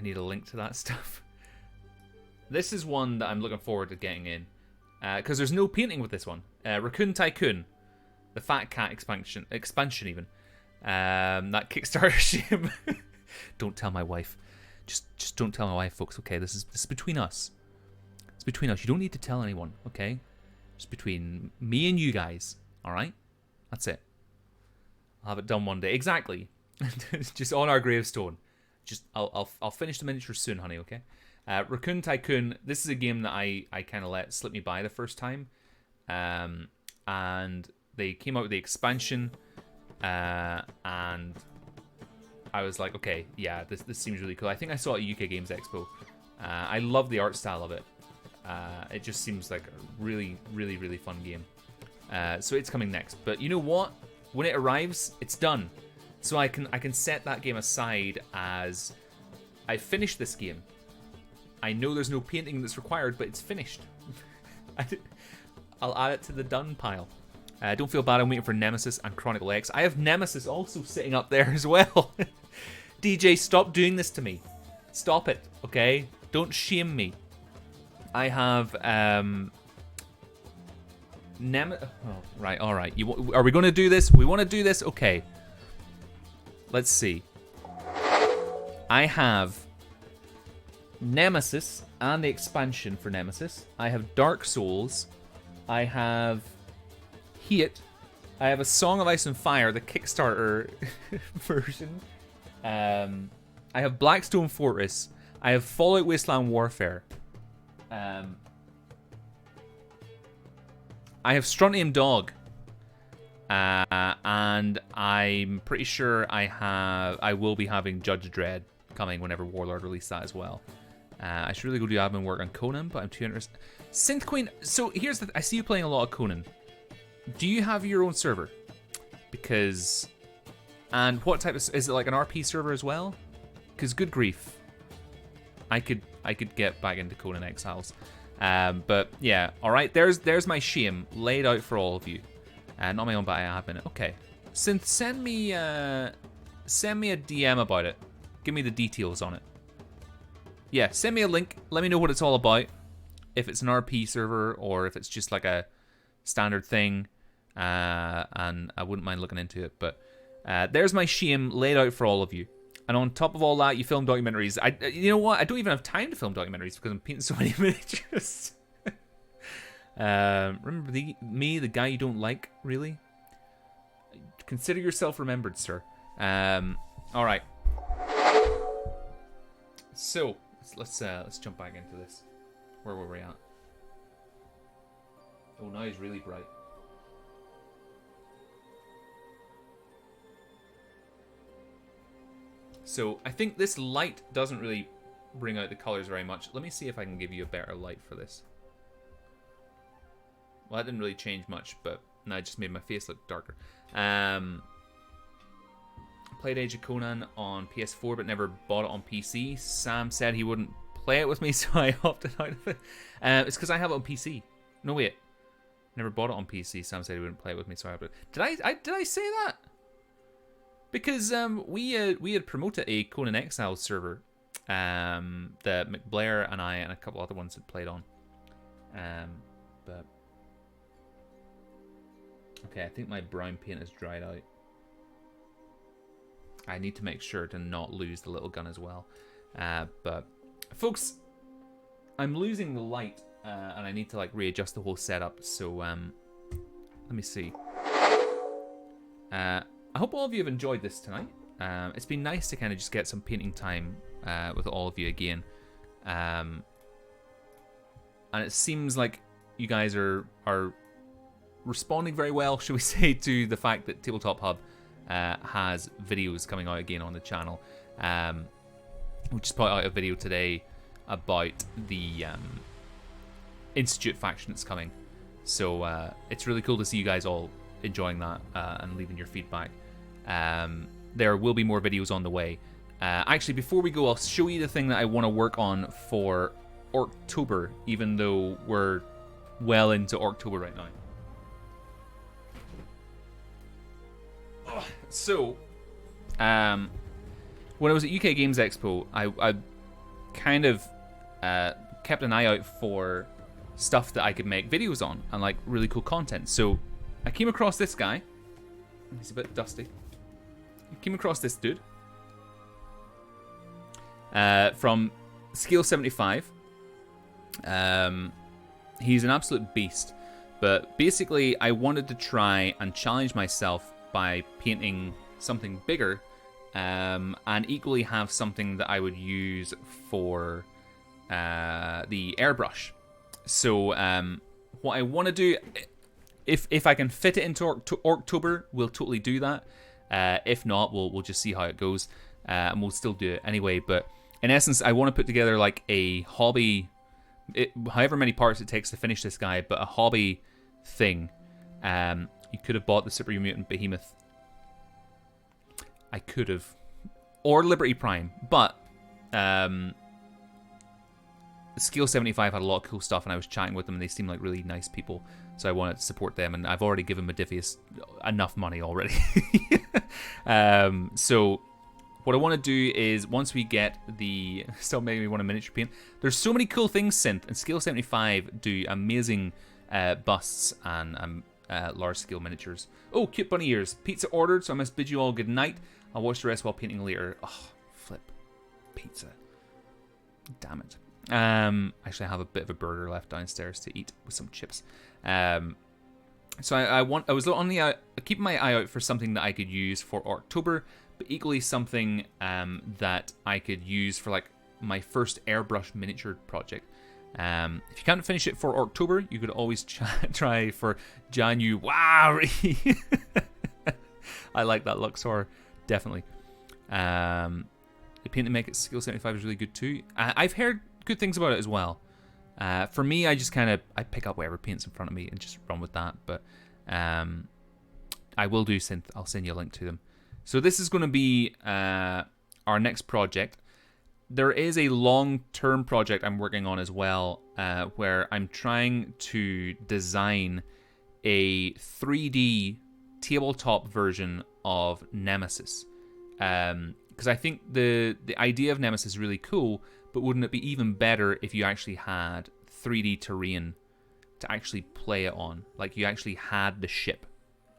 need a link to that stuff. This is one that I'm looking forward to getting in. Because there's no painting with this one. Raccoon Tycoon. The Fat Cat expansion even. That Kickstarter shame. Don't tell my wife. Just don't tell my wife, folks. Okay, this is between us. It's between us. You don't need to tell anyone, okay? It's between me and you guys. All right? That's it. I'll have it done one day. Exactly. Just on our gravestone. I'll finish the miniature soon, honey, okay? Raccoon Tycoon, this is a game that I kind of let slip me by the first time. And they came out with the expansion. And I was like, okay, yeah, this seems really cool. I think I saw it at UK Games Expo. I love the art style of it. It just seems like a really, really, really fun game. So it's coming next. But you know what? When it arrives, it's done. So I can set that game aside as I finished this game. I know there's no painting that's required, but it's finished. I'll add it to the done pile. Don't feel bad, I'm waiting for Nemesis and Chronicle X. I have Nemesis also sitting up there as well. DJ, stop doing this to me. Stop it, okay? Don't shame me. I have right, alright. Are we going to do this? We want to do this? Okay. Let's see. I have Nemesis and the expansion for Nemesis. I have Dark Souls. I have Heat. I have A Song of Ice and Fire, the Kickstarter version. I have Blackstone Fortress. I have Fallout Wasteland Warfare. I have Strontium Dog. And I'm pretty sure I will be having Judge Dredd coming whenever Warlord release that as well. I should really go do admin work on Conan, but I'm too interested. Synth Queen. So here's the. I see you playing a lot of Conan. Do you have your own server? Because, and what type of, is it like an RP server as well? Because good grief, I could get back into Conan Exiles. But yeah, all right. There's my shame laid out for all of you. Not my own, but I have been. Okay, Synth, send me a DM about it. Give me the details on it. Yeah, send me a link. Let me know what it's all about. If it's an RP server or if it's just like a standard thing. And I wouldn't mind looking into it. But there's my shame laid out for all of you. And on top of all that, you film documentaries. You know what? I don't even have time to film documentaries because I'm painting so many miniatures. Remember the guy you don't like, really? Consider yourself remembered, sir. All right. So let's jump back into this. Where were we at? Oh, now he's really bright. So I think this light doesn't really bring out the colors very much. Let me see if I can give you a better light for this. Well, that didn't really change much, but no, it just made my face look darker. Played Age of Conan on PS4, but never bought it on PC. Sam said he wouldn't play it with me, so I opted out of it. It's because I have it on PC. No, wait. Never bought it on PC. Sam said he wouldn't play it with me, so I opted out. Did I say that? Because we had promoted a Conan Exiles server that McBlair and I and a couple other ones had played on. But okay, I think my brown paint has dried out. I need to make sure to not lose the little gun as well. But folks, I'm losing the light, and I need to like readjust the whole setup. So let me see. I hope all of you have enjoyed this tonight. It's been nice to kind of just get some painting time with all of you again. And it seems like you guys are responding very well, shall we say, to the fact that Tabletop Hub has videos coming out again on the channel. We just put out a video today about the Institute faction that's coming. So it's really cool to see you guys all enjoying that and leaving your feedback. There will be more videos on the way. Actually, before we go, I'll show you the thing that I want to work on for October, even though we're well into October right now. So, when I was at UK Games Expo, I kind of kept an eye out for stuff that I could make videos on and like really cool content. So I came across this guy. He's a bit dusty. I came across this dude from Scale 75. He's an absolute beast. But basically, I wanted to try and challenge myself by painting something bigger, and equally have something that I would use for the airbrush. So what I want to do, if I can fit it into October, we'll totally do that. If not, we'll just see how it goes, and we'll still do it anyway. But in essence, I want to put together like a hobby, however many parts it takes to finish this guy, but a hobby thing You could have bought the Super Mutant Behemoth. I could have. Or Liberty Prime. But Scale 75 had a lot of cool stuff, and I was chatting with them, and they seemed like really nice people. So I wanted to support them, and I've already given Modifius enough money already. So what I want to do is, once we get the... Still making me want a miniature paint. There's so many cool things, Synth, and Scale 75 do amazing busts and large-scale miniatures. Oh, cute bunny ears. Pizza ordered, so I must bid you all good night. I'll watch the rest while painting later. Oh, flip. Pizza. Damn it. Actually, I have a bit of a burger left downstairs to eat with some chips. So I was on the keeping my eye out for something that I could use for October, but equally something that I could use for like my first airbrush miniature project. If you can't finish it for October, you could always try for January. I like that Luxor, definitely. The paint to make it Scale 75 is really good too. I've heard good things about it as well. For me, I just I pick up whatever paint's in front of me and just run with that. But I will do Synth. I'll send you a link to them. So this is going to be our next project. There is a long-term project I'm working on as well, where I'm trying to design a 3D tabletop version of Nemesis. Because I think the idea of Nemesis is really cool, but wouldn't it be even better if you actually had 3D terrain to actually play it on? Like, you actually had the ship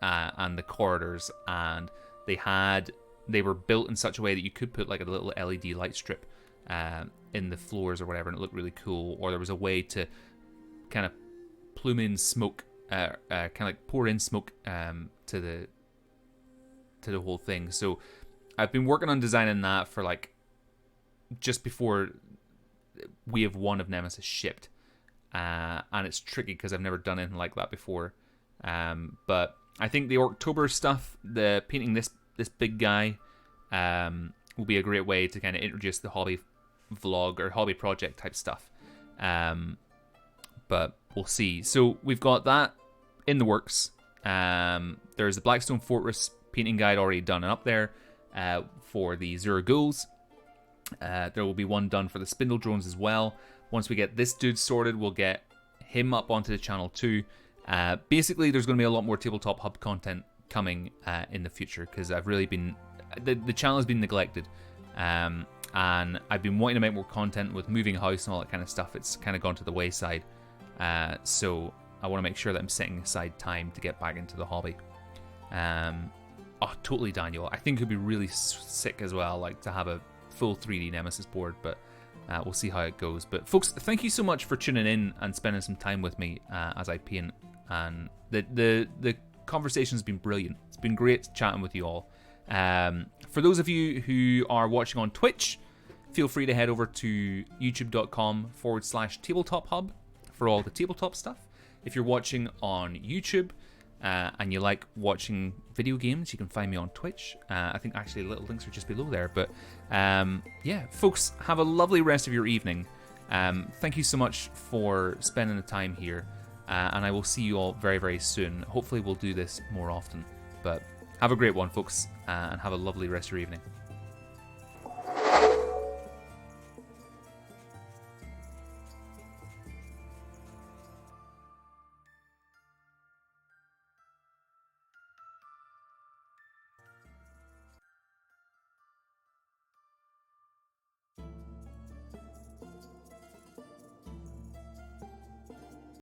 and the corridors, and they were built in such a way that you could put like a little LED light strip in the floors or whatever, and it looked really cool. Or there was a way to kind of plume in smoke, kind of like pour in smoke to the whole thing. So I've been working on designing that for like just before Wave 1 of Nemesis shipped, and it's tricky because I've never done anything like that before. But I think the October stuff, the painting this big guy, will be a great way to kind of introduce the hobby vlog or hobby project type stuff. But we'll see. So we've got that in the works. There's the Blackstone Fortress painting guide already done and up there for the Zero Ghouls. There will be one done for the Spindle Drones as well. Once we get this dude sorted, we'll get him up onto the channel too. Basically, there's going to be a lot more Tabletop Hub content coming in the future, because I've really been... The channel has been neglected. And I've been wanting to make more content with moving house and all that kind of stuff. It's kind of gone to the wayside. So I want to make sure that I'm setting aside time to get back into the hobby. Oh, totally, Daniel. I think it would be really sick as well, like to have a full 3D Nemesis board, but we'll see how it goes. But folks, thank you so much for tuning in and spending some time with me as I paint. And the conversation's been brilliant. It's been great chatting with you all. For those of you who are watching on Twitch, feel free to head over to youtube.com/tabletop hub for all the tabletop stuff. If you're watching on YouTube and you like watching video games, you can find me on Twitch. I think actually little links are just below there. But yeah, folks, have a lovely rest of your evening. Thank you so much for spending the time here. And I will see you all very, very soon. Hopefully we'll do this more often. But have a great one, folks, and have a lovely rest of your evening.